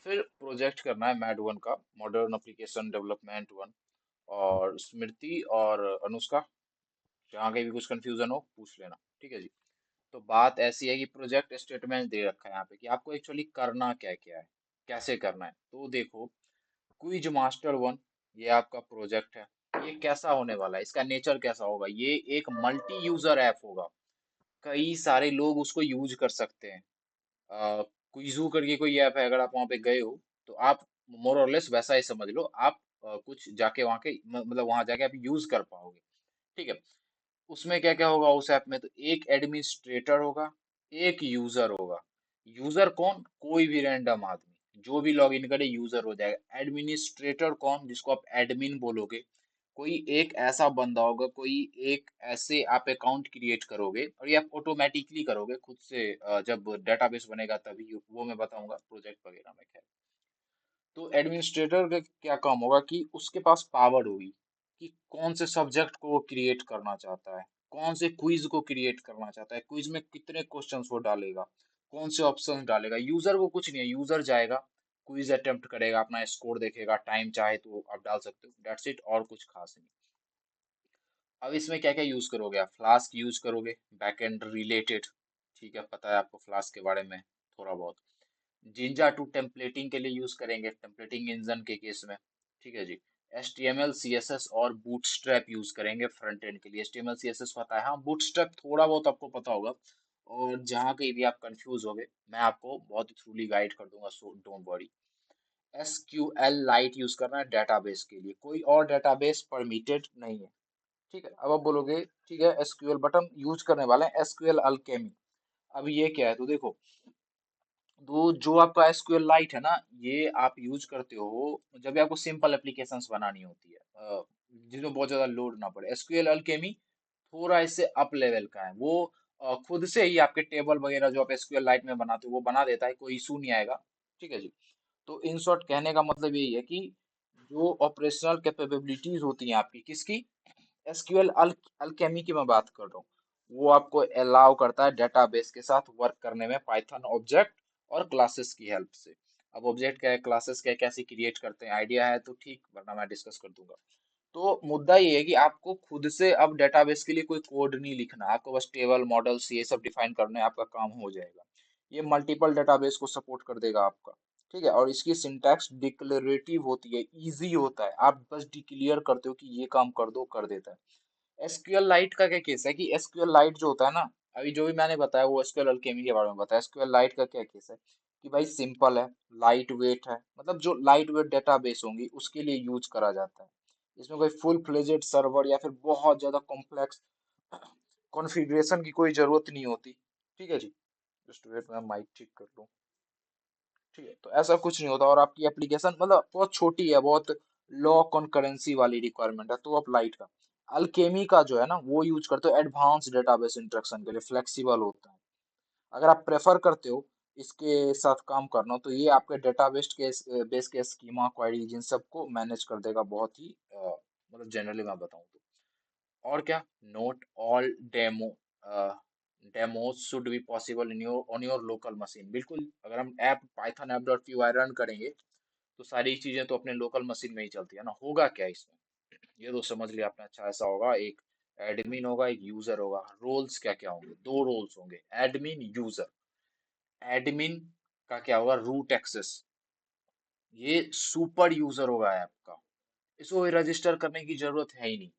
फिर प्रोजेक्ट करना है मैड वन का, मॉडर्न एप्लीकेशन डेवलपमेंट वन। और स्मृति और अनुष्का, जहाँ कहीं भी कुछ कंफ्यूजन हो पूछ लेना, ठीक है जी। तो बात ऐसी है कि प्रोजेक्ट स्टेटमेंट दे रखा है यहाँ पे कि आपको एक्चुअली करना क्या क्या है, कैसे करना है। तो देखो, क्विज मास्टर वन, ये आपका प्रोजेक्ट है। ये कैसा होने वाला है, इसका नेचर कैसा होगा, ये एक मल्टी यूजर ऐप होगा। कई सारे लोग उसको यूज कर सकते हैं। क्विजू करके कोई ऐप है, अगर आप वहां पे गए हो तो आप मोर और लेस वैसा ही समझ लो। आप कुछ जाके वहां के मतलब वहां जाके आप यूज कर पाओगे, ठीक है। उसमें क्या क्या होगा उस ऐप में, तो एक एडमिनिस्ट्रेटर होगा, एक यूजर होगा। यूजर कौन, कोई भी रैंडम आदमी जो भी लॉग इन करे यूजर हो जाएगा। एडमिनिस्ट्रेटर कौन, जिसको आप एडमिन बोलोगे। कोई एक ऐसा बंदा होगा, कोई एक ऐसे आप अकाउंट क्रिएट करोगे, और ये आप ऑटोमेटिकली करोगे खुद से। जब डेटाबेस बनेगा तभी, वो मैं बताऊंगा प्रोजेक्ट वगैरह में। खैर, तो एडमिनिस्ट्रेटर का क्या काम होगा कि उसके पास पावर होगी कि कौन से सब्जेक्ट को वो क्रिएट करना चाहता है, कौन से क्विज को क्रिएट करना चाहता है, क्विज में कितने क्वेश्चंस वो डालेगा, कौन से ऑप्शंस डालेगा। यूजर को कुछ नहीं है, यूजर जाएगा, क्विज अटेम्प्ट करेगा, अपना स्कोर देखेगा, टाइम चाहे तो आप डाल सकते हो, दैट्स इट, और कुछ खास नहीं। अब इसमें क्या क्या यूज करोगे, आप फ्लास्क यूज करोगे, बैकएंड रिलेटेड, ठीक है, पता है आपको फ्लास्क के बारे में थोड़ा बहुत। जिंजा टू टेम्पलेटिंग के लिए यूज करेंगे, टेम्पलेटिंग इंजन के केस में, ठीक है जी। HTML CSS और बूटस्ट्रैप यूज करेंगे फ्रंट एंड के लिए। HTML CSS पता है, हाँ, बूटस्ट्रैप थोड़ा बहुत आपको पता होगा। और जहाँ कहीं भी आप कंफ्यूज होगे, मैं आपको बहुत ही थ्रूली गाइड कर दूंगा, so don't worry. SQL light use करना है डेटाबेस के लिए, कोई और डेटाबेस परमिटेड नहीं है, ठीक है। अब आप बोलोगे ठीक है, एसक्यूएल बट हम यूज करने वाले हैं एसक्यूएल अल्केमी। अब ये क्या है, तो देखो, तो जो आपका एसक्यूएल लाइट है ना, ये आप यूज करते हो जब भी आपको सिंपल एप्लीकेशंस बनानी होती है, जिसमें बहुत ज्यादा लोड ना पड़े। एसक्यूएल अल्केमी थोड़ा इससे अप लेवल का है। वो खुद से ही आपके टेबल वगैरह जो आप एसक्यूएल लाइट में बनाते हो वो बना देता है, कोई इशू नहीं आएगा, ठीक है जी। तो इन शॉर्ट कहने का मतलब यही है कि जो ऑपरेशनल कैपेबिलिटीज होती हैं आपकी, किसकी, एसक्यूएल अल्केमी की मैं बात कर रहा हूँ, वो आपको अलाउ करता है डेटाबेस के साथ वर्क करने में, पाइथन ऑब्जेक्ट और क्लासेस की हेल्प से। अब ऑब्जेक्ट क्या है, क्लासेस क्या है, कैसे क्रिएट करते हैं, आइडिया है तो ठीक, वरना मैं डिस्कस कर दूंगा। तो मुद्दा ये है कि आपको खुद से अब डेटाबेस के लिए कोई कोड नहीं लिखना, आपको बस टेबल मॉडल्स ये सब डिफाइन करने हैं, आपका काम हो जाएगा। ये मल्टीपल डेटाबेस को सपोर्ट कर देगा आपका, ठीक है। और इसकी सिंटैक्स डिक्लेरेटिव होती है, इजी होता है, आप बस डिक्लेयर करते हो कि ये काम कर दो, कर देता है। एसक्यूएल लाइट का क्या केस है कि एसक्यूएल लाइट जो होता है ना, अभी जो भी मैंने बताया वो एसक्यूएल अल्केमी के बारे में बताया। एसक्यूएल लाइट का क्या केस है कि भाई सिंपल है, लाइट वेट है, मतलब जो लाइट वेट डेटाबेस होंगी उसके लिए यूज करा जाता है। इसमें कोई फुल फ्लेजेड सर्वर या फिर बहुत ज्यादा कॉम्प्लेक्स कॉन्फ़िगरेशन की कोई जरूरत नहीं होती, ठीक है जी। जस्ट वेट, मैं माइक ठीक कर लूँ, ठीक है। तो ऐसा कुछ नहीं होता, और आपकी एप्लीकेशन मतलब बहुत छोटी है, बहुत लो कॉन्करेंसी वाली रिक्वायरमेंट है, तो आप लाइट का। अल्केमी का जो है ना, वो यूज करते हो एडवांस डेटाबेस इंटरेक्शन के लिए, फ्लेक्सिबल होता है। अगर आप प्रेफर करते हो इसके साथ काम करना, तो ये आपके डेटाबेस के बेस के स्कीमा क्वेरीज इन सबको मैनेज कर देगा बहुत ही मतलब जनरली मैं बताऊं तो। और क्या, note all demos should be possible in your on your local machine. बिल्कुल, अगर हम app Python app dot p y run करेंगे तो सारी चीजें तो अपने लोकल मशीन में ही चलती है ना। होगा क्या इसमें, ये तो समझ लिया आपने। अच्छा, ऐसा होगा, एक एडमिन होगा, एक यूजर होगा। रोल्स क्या क्या होंगे, दो रोल्स होंगे, एडमिन यूजर। एडमिन का क्या होगा, रूट एक्सेस, ये सुपर यूजर होगा ऐप का, इसको रजिस्टर करने की जरूरत है ही नहीं।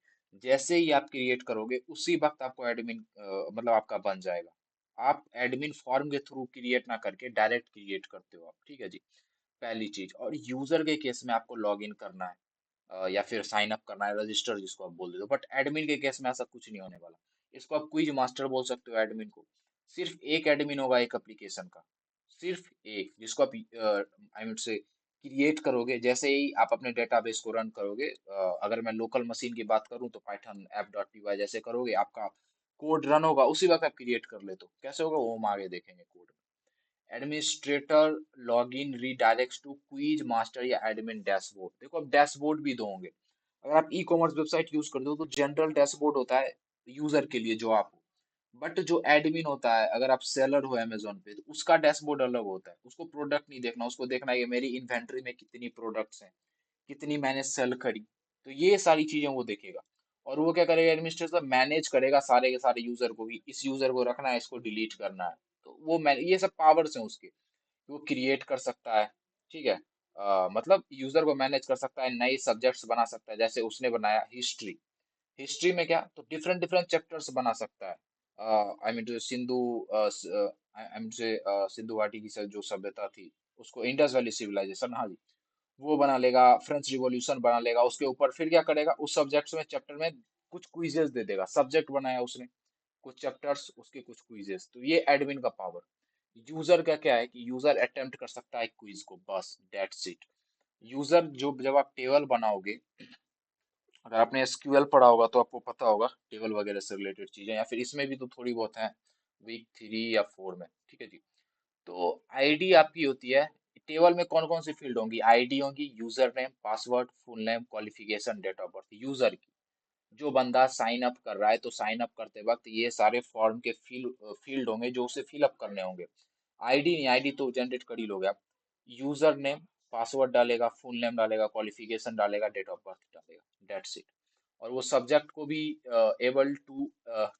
जैसे ही आप क्रिएट करोगे उसी वक्त आपको एडमिन मतलब आपका बन जाएगा। आप एडमिन फॉर्म के थ्रू क्रिएट ना करके डायरेक्ट क्रिएट करते हो आप, ठीक है जी। पहली चीज। और यूजर के केस में आपको लॉग इन करना है, या फिर साइन अप करना है, रजिस्टर जिसको आप बोल देते हो। बट एडमिन के केस में ऐसा कुछ नहीं होने वाला। इसको आप क्विज मास्टर बोल सकते हो एडमिन को। सिर्फ एक एडमिन होगा एक एप्लीकेशन का, सिर्फ एक, जिसको आप आई मीन से क्रिएट करोगे। जैसे ही आप अपने डेटाबेस को रन करोगे, अगर मैं लोकल मशीन की बात करूं तो Python app dot p y जैसे करोगे, आपका कोड रन होगा, उसी वक्त आप क्रिएट कर ले, तो कैसे होगा वो हम आगे देखेंगे कोड में। Administrator login redirects to quiz master या एडमिन डैशबोर्ड। देखो, अब डैशबोर्ड भी दो होंगे। अगर आप ई कॉमर्स वेबसाइट यूज करते हो तो जनरल डैशबोर्ड होता है यूजर के लिए, जो आप हो। बट जो एडमिन होता है, अगर आप सेलर हो अमेजोन पे, तो उसका डैशबोर्ड अलग होता है। उसको प्रोडक्ट नहीं देखना, उसको देखना है कि मेरी इन्वेंट्री में कितनी प्रोडक्ट्स हैं, कितनी मैंने सेल करी। तो ये सारी चीजें वो देखेगा। और वो क्या करेगा, एडमिनिस्ट्रेटर मैनेज करेगा सारे के सारे यूजर को, भी इस यूजर को रखना है, इसको डिलीट करना है। तो वो ये सब पावर्स हैं उसके। वो क्रिएट कर सकता है, ठीक है। मतलब यूजर को मैनेज कर सकता है, नए सब्जेक्ट्स बना सकता है, जैसे उसने बनाया हिस्ट्री। हिस्ट्री में क्या, तो डिफरेंट डिफरेंट चैप्टर्स बना सकता है। I mean Sindhu, I mean से सिंधु घाटी की जो सभ्यता थी, उसको इंडस वैली सिविलाइजेशन, हाँ जी, वो बना लेगा। फ्रेंच रिवॉल्यूशन बना लेगा। उसके ऊपर फिर क्या करेगा, उस सब्जेक्ट्स में, चैप्टर में कुछ क्विजेस दे देगा। सब्जेक्ट बनाया उसने, कुछ चैप्टर्स उसके, कुछ क्विजेस। तो ये एडमिन का पावर। यूजर का क्या है कि यूजर अटेम्प्ट कर सकता है क्विज को, बस दैट्स इट। यूजर जो, जब आप टेबल बनाओगे, अगर आपने एसक्यूएल पढ़ा होगा तो आपको पता होगा टेबल वगैरह से रिलेटेड चीजें, या फिर इसमें भी तो थोड़ी बहुत है, वीक 3 या 4 में, ठीक है जी। तो आईडी आपकी होती है। टेबल में कौन कौन सी फील्ड होंगी, आईडी होंगी, user name, password, full name, qualification, date of birth, user की। जो बंदा साइन अप कर रहा है, तो साइन अप करते वक्त ये सारे फॉर्म के फील्ड होंगे जो उसे फिल अप करने होंगे। आईडी नहीं, आईडी तो जनरेट कर ही लोगे आप। यूजर नेम, पासवर्ड डालेगा, फुल नेम डालेगा, क्वालिफिकेशन डालेगा, डेट ऑफ बर्थ डालेगा, दैट्स इट। और वो सब्जेक्ट को भी able to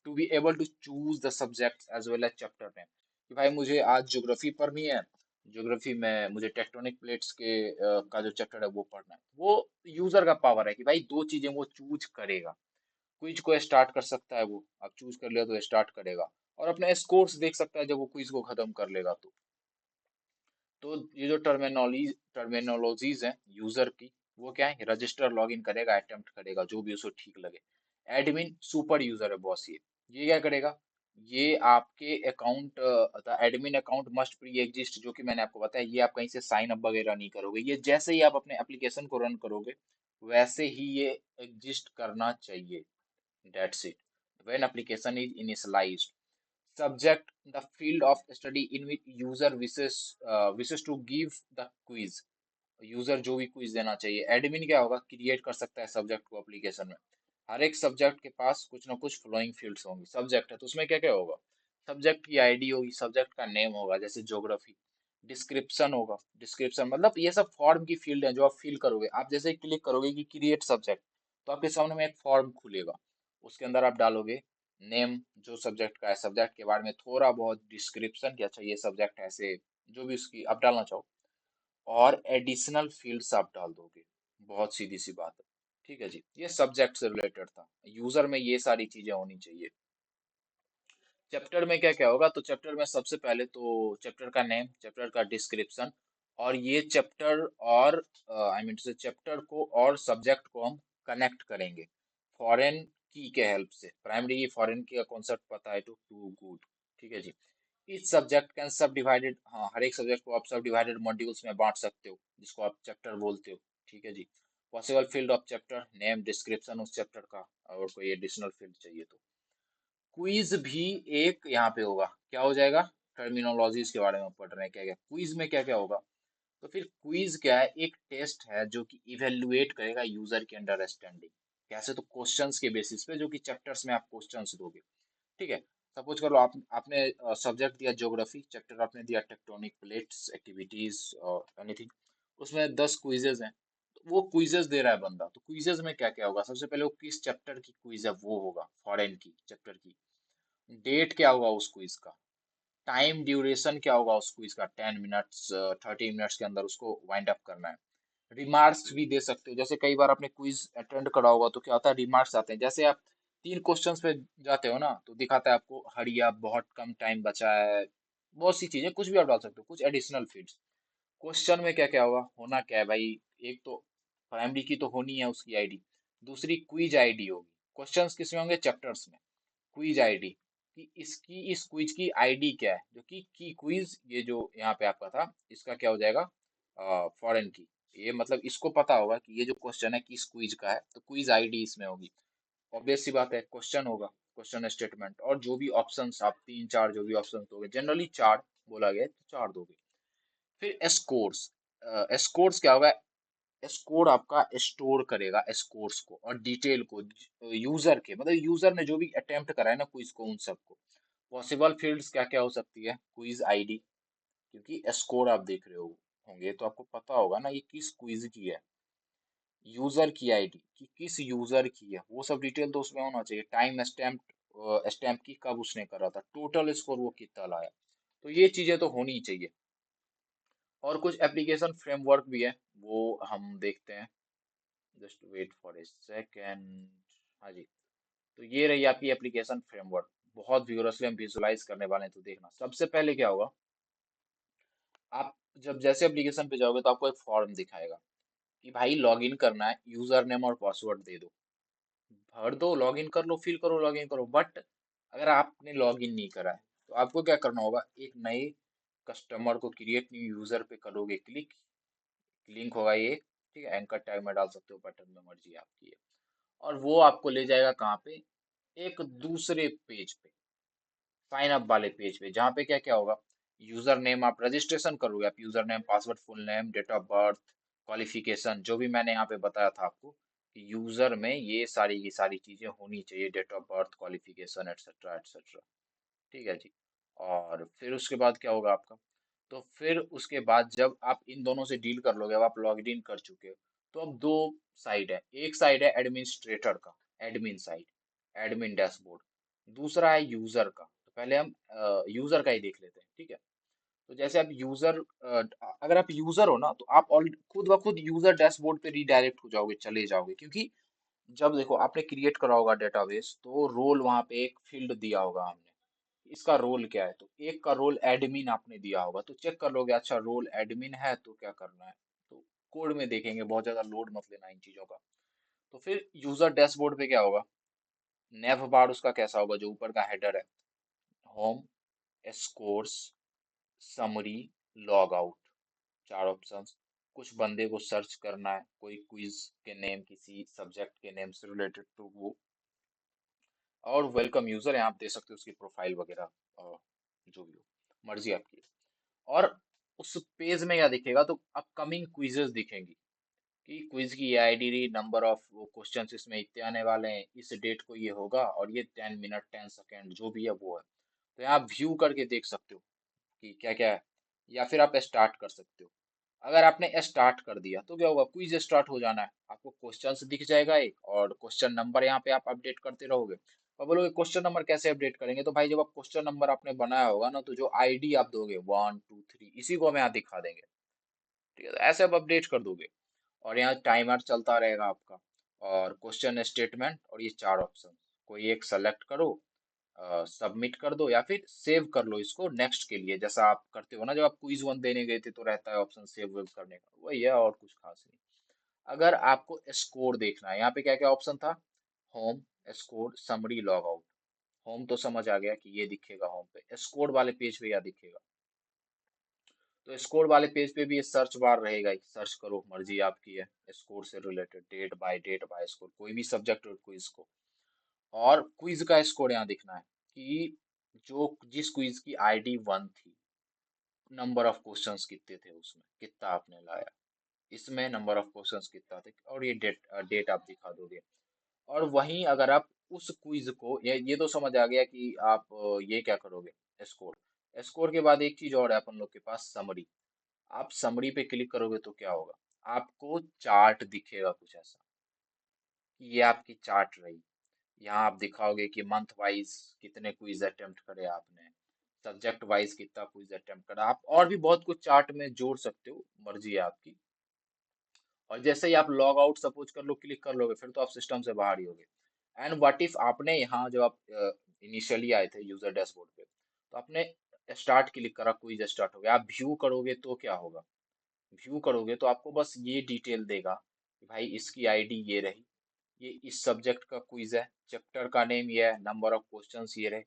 be able to choose the subject as well as chapter name, कि भाई मुझे आज ज्योग्राफी पढ़नी है, ज्योग्राफी में मुझे टेक्टोनिक प्लेट्स के का जो चैप्टर है वो पढ़ना है। वो यूजर का पावर है कि भाई दो चीजें वो चूज करेगा। क्विज को स्टार्ट कर सकता है वो, आप चूज कर लिया तो स्टार्ट करेगा। और अपने स्कोर्स देख सकता है जब वो क्विज को खत्म कर लेगा तो ये जो टर्मिनोलॉजीज हैं यूजर की, वो क्या है, रजिस्टर लॉगिन करेगा, अटेम्प्ट करेगा, जो भी उसे ठीक लगे। एडमिन सुपर यूजर है बॉस। ये क्या करेगा, ये आपके account, the admin account must pre exist, जो कि मैंने आपको बताया, ये आप कहीं से साइन अप वगैरह नहीं करोगे। ये जैसे ही आप अपने एप्लीकेशन को रन करोगे, वैसे ही ये एग्जिस्ट करना चाहिए, that's it. When application is initialised, subject the field of study in which user wishes to give the quiz। User जो भी क्विज देना चाहिए, एडमिन क्या होगा, क्रिएट कर सकता है सब्जेक्ट को एप्लीकेशन में। हर एक सब्जेक्ट के पास कुछ ना कुछ फ्लोइंग फील्ड्स होंगी। सब्जेक्ट है तो उसमें क्या क्या होगा, सब्जेक्ट की आईडी होगी, सब्जेक्ट का नेम होगा, जैसे ज्योग्राफी। डिस्क्रिप्शन होगा, डिस्क्रिप्शन मतलब ये सब फॉर्म की फील्ड है जो आप फिल करोगे। आप जैसे ही क्लिक करोगे कि क्रिएट सब्जेक्ट, तो आपके सामने में एक फॉर्म खुलेगा। उसके अंदर आप डालोगे नेम, जो सब्जेक्ट का है, सब्जेक्ट के बारे में थोड़ा बहुत डिस्क्रिप्शन, क्या चाहिए सब्जेक्ट ऐसे, जो भी उसकी आप डालना चाहो, और एडिशनल फील्ड्स आप डाल दोगे। बहुत सीधी सी बात है, ठीक है जी। ये सब्जेक्ट से रिलेटेड था। यूजर में ये सारी चीजें होनी चाहिए। चैप्टर में क्या क्या होगा, तो चैप्टर में सबसे पहले तो चैप्टर का नेम, चैप्टर का डिस्क्रिप्शन, और ये चैप्टर, और आई मीन से चैप्टर को और सब्जेक्ट को हम कनेक्ट करेंगे फॉरेन की के हेल्प से। प्राइमरी की फॉरेन की का कॉन्सेप्ट पता है तो टू गुड, ठीक है जी। इस सब्जेक्ट कैन सब डिवाइडेड, हाँ, हर एक सब्जेक्ट को आप सब डिवाइडेड मॉड्यूल्स में बांट सकते हो, जिसको आप चैप्टर बोलते हो, ठीक है जी। Possible field of chapter, name, description उस चैप्टर का, और कोई एडिशनल फील्ड चाहिए तो। क्विज भी एक यहाँ पे होगा, क्या हो जाएगा, टर्मिनोलॉजीज के बारे में पढ़ रहे हैं, क्या क्या क्विज में क्या क्या होगा। तो फिर क्विज क्या है, एक टेस्ट है जो कि इवेलुएट करेगा यूजर की अंडरस्टैंडिंग। कैसे, तो क्वेश्चंस के बेसिस पे, जो कि चैप्टर्स में आप क्वेश्चंस दोगे, ठीक है। सपोज करो आपने सब्जेक्ट दिया ज्योग्राफी, चैप्टर आपने दिया टेक्टोनिक प्लेट्स, एक्टिविटीज और एनीथिंग। उसमें 10 क्विजेज हैं, तो वो क्विजेज दे रहा है बंदा। तो क्विजेज में क्या क्या होगा, सबसे पहले वो किस चैप्टर की क्विज है वो होगा, फॉरेन की चैप्टर की। डेट क्या होगा उस क्विज का, टाइम ड्यूरेशन क्या होगा उस क्विज का, 10 मिनट्स, 30 मिनट्स के अंदर उसको वाइंड अप करना है। रिमार्क्स भी दे सकते हो, जैसे कई बार आपने क्विज अटेंड करा होगा तो क्या होता है, रिमार्क्स आते हैं। जैसे आप 3 क्वेश्चंस पे जाते हो ना, तो दिखाता है आपको हरी आप, बहुत कम टाइम बचा है, बहुत सी चीजें, कुछ भी आप डाल सकते हो, कुछ एडिशनल फीड्स। क्वेश्चन में क्या क्या होगा, होना क्या है भाई, एक तो प्राइमरी की तो होनी है उसकी आईडी, दूसरी क्विज आईडी होगी। क्वेश्चंस किसमें होंगे, चैप्टर्स में। क्विज आईडी, कि इसकी, इस क्विज की आईडी क्या है, जो कि की क्विज, ये जो यहाँ पे आपका था, इसका क्या हो जाएगा, फॉरेन की। ये मतलब इसको पता होगा कि ये जो क्वेश्चन है किस क्विज का है, तो क्विज आईडी इसमें होगी। ऑब्वियस सी बात है, क्वेश्चन होगा, क्वेश्चन स्टेटमेंट, और जो भी ऑप्शंस आप 3 4 जो भी ऑप्शंस दोगे, जनरली 4 बोला गया है तो 4 दोगे। फिर स्कोर्स, स्कोर्स क्या होगा, स्कोर आपका स्टोर करेगा स्कोर्स को और डिटेल को, यूजर के, मतलब यूजर ने जो भी अटेम्प्ट करा है ना क्विज को, उन सबको। पॉसिबल फील्ड्स क्या क्या हो सकती है? क्विज आईडी, क्योंकि स्कोर आप देख रहे हो होंगे तो आपको पता होगा ना ये किस क्विज की है। यूजर की आईडी कि किस यूजर की है, वो सब डिटेल तो उसमें होना चाहिए। टाइम स्टैम्प स्टैम्प की कब उसने करा था, टोटल स्कोर वो कितना लाया, तो ये चीजें तो होनी ही चाहिए। और कुछ एप्लीकेशन फ्रेमवर्क भी है, वो हम देखते हैं। Just wait for a second. हाँ जी, तो ये रही आपकी एप्लीकेशन फ्रेमवर्क। बहुत vigorously हम विजुलाइज करने वाले हैं, तो देखना सबसे पहले क्या होगा। आप जब जैसे एप्लीकेशन पे जाओगे तो आपको एक फॉर्म दिखाएगा कि भाई लॉगिन करना है, यूजर नेम और पासवर्ड दे दो, भर दो, लॉगिन कर लो, फिल करो, लॉगिन करो। बट अगर आपने लॉगिन नहीं करा है तो आपको क्या करना होगा, एक नए कस्टमर को क्रिएट न्यू यूजर पे करोगे क्लिक, लिंक होगा ये, ठीक है, एंकर टैग में डाल सकते हो, बटन में, मर्जी आपकी है। और वो आपको ले जाएगा कहाँ पे, एक दूसरे पेज पे, साइन अप वाले पेज पे, जहाँ पे क्या क्या होगा, यूजर नेम आप रजिस्ट्रेशन करोगे, आप user name, password, full name, date of birth, qualification, जो भी मैंने यहाँ पे बताया था आपको कि यूजर में ये सारी की सारी चीजें होनी चाहिए, date of birth, qualification, et cetera et cetera. ठीक है जी। और फिर उसके बाद क्या होगा आपका, तो फिर उसके बाद जब आप इन दोनों से डील कर लोगे, अब आप लॉग इन कर चुके हो, तो अब दो साइड है। एक साइड है एडमिनिस्ट्रेटर का, एडमिन साइड, एडमिन डैशबोर्ड। दूसरा है यूजर का। तो पहले हम यूजर का ही देख लेते हैं, ठीक है। तो जैसे आप यूजर, अगर आप यूजर हो ना तो आप खुद ब खुद यूजर डैशबोर्ड पे रीडायरेक्ट हो जाओगे, चले जाओगे, क्योंकि जब देखो आपने क्रिएट करा होगा डेटाबेस, तो रोल वहां पे एक फील्ड दिया होगा हमने, इसका रोल क्या है, तो एक का रोल एडमिन आपने दिया होगा, तो चेक कर लोगे, अच्छा रोल एडमिन है तो क्या करना है, तो कोड में देखेंगे, बहुत ज्यादा लोड मत लेना इन चीजों का। तो फिर यूजर डैशबोर्ड पे क्या होगा, नेव बार उसका कैसा होगा, जो ऊपर का हेडर है, home, scores, summary, log out, चार ऑप्शंस। कुछ बंदे को सर्च करना है, कोई क्विज के नेम, किसी सब्जेक्ट के नेम से रिलेटेड, तो वो। और वेलकम यूजर है, आप दे सकते हो उसकी प्रोफाइल वगैरह, जो भी हो, मर्जी आपकी है। और उस पेज में क्या दिखेगा, तो अपकमिंग क्विजेस दिखेंगी कि क्विज की ये आईडी, नंबर ऑफ क्वेश्चन इसमें इतने आने वाले हैं, इस डेट को ये होगा, और ये 10 मिनट 10 सेकेंड जो भी है वो है। तो यहाँ व्यू करके देख सकते हो कि क्या क्या है, या फिर आप स्टार्ट कर सकते हो। अगर आपने स्टार्ट कर दिया तो क्या होगा, क्विज स्टार्ट हो जाना है, आपको क्वेश्चंस दिख जाएगा एक, और क्वेश्चन नंबर यहाँ पे आप अपडेट करते रहोगे। और बोलोगे क्वेश्चन नंबर कैसे अपडेट करेंगे, तो भाई जब आप क्वेश्चन नंबर आपने बनाया होगा ना, तो जो आईडी आप दोगे 1 2 3, इसी को हमें यहाँ दिखा देंगे। ठीक है, तो ऐसे आप अपडेट कर दोगे। और यहाँ टाइमर चलता रहेगा आपका, और क्वेश्चन स्टेटमेंट, और ये चार ऑप्शन, कोई एक सेलेक्ट करो, सबमिट कर दो, या फिर सेव कर लो इसको नेक्स्ट के लिए, जैसा आप करते हो ना जब आप क्विज वन देने गए थे, तो रहता है ऑप्शन सेव वेव करने का, वही है, और कुछ खास नहीं। अगर आपको स्कोर देखना है, यहाँ पे क्या क्या ऑप्शन था, home, score, summary, log out. Home तो समझ आ गया कि ये दिखेगा होम पे, स्कोर वाले पेज पे क्या दिखेगा, तो स्कोर वाले पेज पे भी ये सर्च बार रहेगा ही, सर्च करो, मर्जी आपकी है, स्कोर से रिलेटेड, डेट बाय स्कोर, कोई भी सब्जेक्ट हो क्विज को। और क्विज का स्कोर यहाँ दिखना है कि जो जिस क्विज की आईडी 1 थी, नंबर ऑफ क्वेश्चंस कितने थे उसमें, कितना आपने लाया, इसमें नंबर ऑफ क्वेश्चंस कितना थे, और ये डेट आप दिखा दोगे। और वहीं अगर आप उस क्विज को, ये तो समझ आ गया कि आप ये क्या करोगे, स्कोर। स्कोर के बाद एक चीज और है अपन लोग के पास, समरी। आप समरी पे क्लिक करोगे तो क्या होगा, आपको चार्ट दिखेगा कुछ ऐसा, कि ये आपकी चार्ट रही। यहाँ आप दिखाओगे कि मंथ वाइज कितने क्विज अटेम्प्ट करे आपने, सब्जेक्ट वाइज कितना क्विज अटेम्प्ट करा, आप और भी बहुत कुछ चार्ट में जोड़ सकते हो, मर्जी है आपकी। और जैसे ही आप लॉग आउट सपोज कर लो, क्लिक कर लोगे, फिर तो आप सिस्टम से बाहर ही होगे। एंड व्हाट इफ आपने यहाँ जब आप इनिशियली आए थे यूजर डैशबोर्ड पे, तो आपने स्टार्ट क्लिक करा, क्विज स्टार्ट हो गया, आप व्यू करोगे तो क्या होगा, व्यू करोगे तो आपको बस ये डिटेल देगा कि भाई इसकी आईडी ये रही, ये इस सब्जेक्ट का क्विज है, चैप्टर का नेम ये है, नंबर ऑफ क्वेश्चंस ये रहे,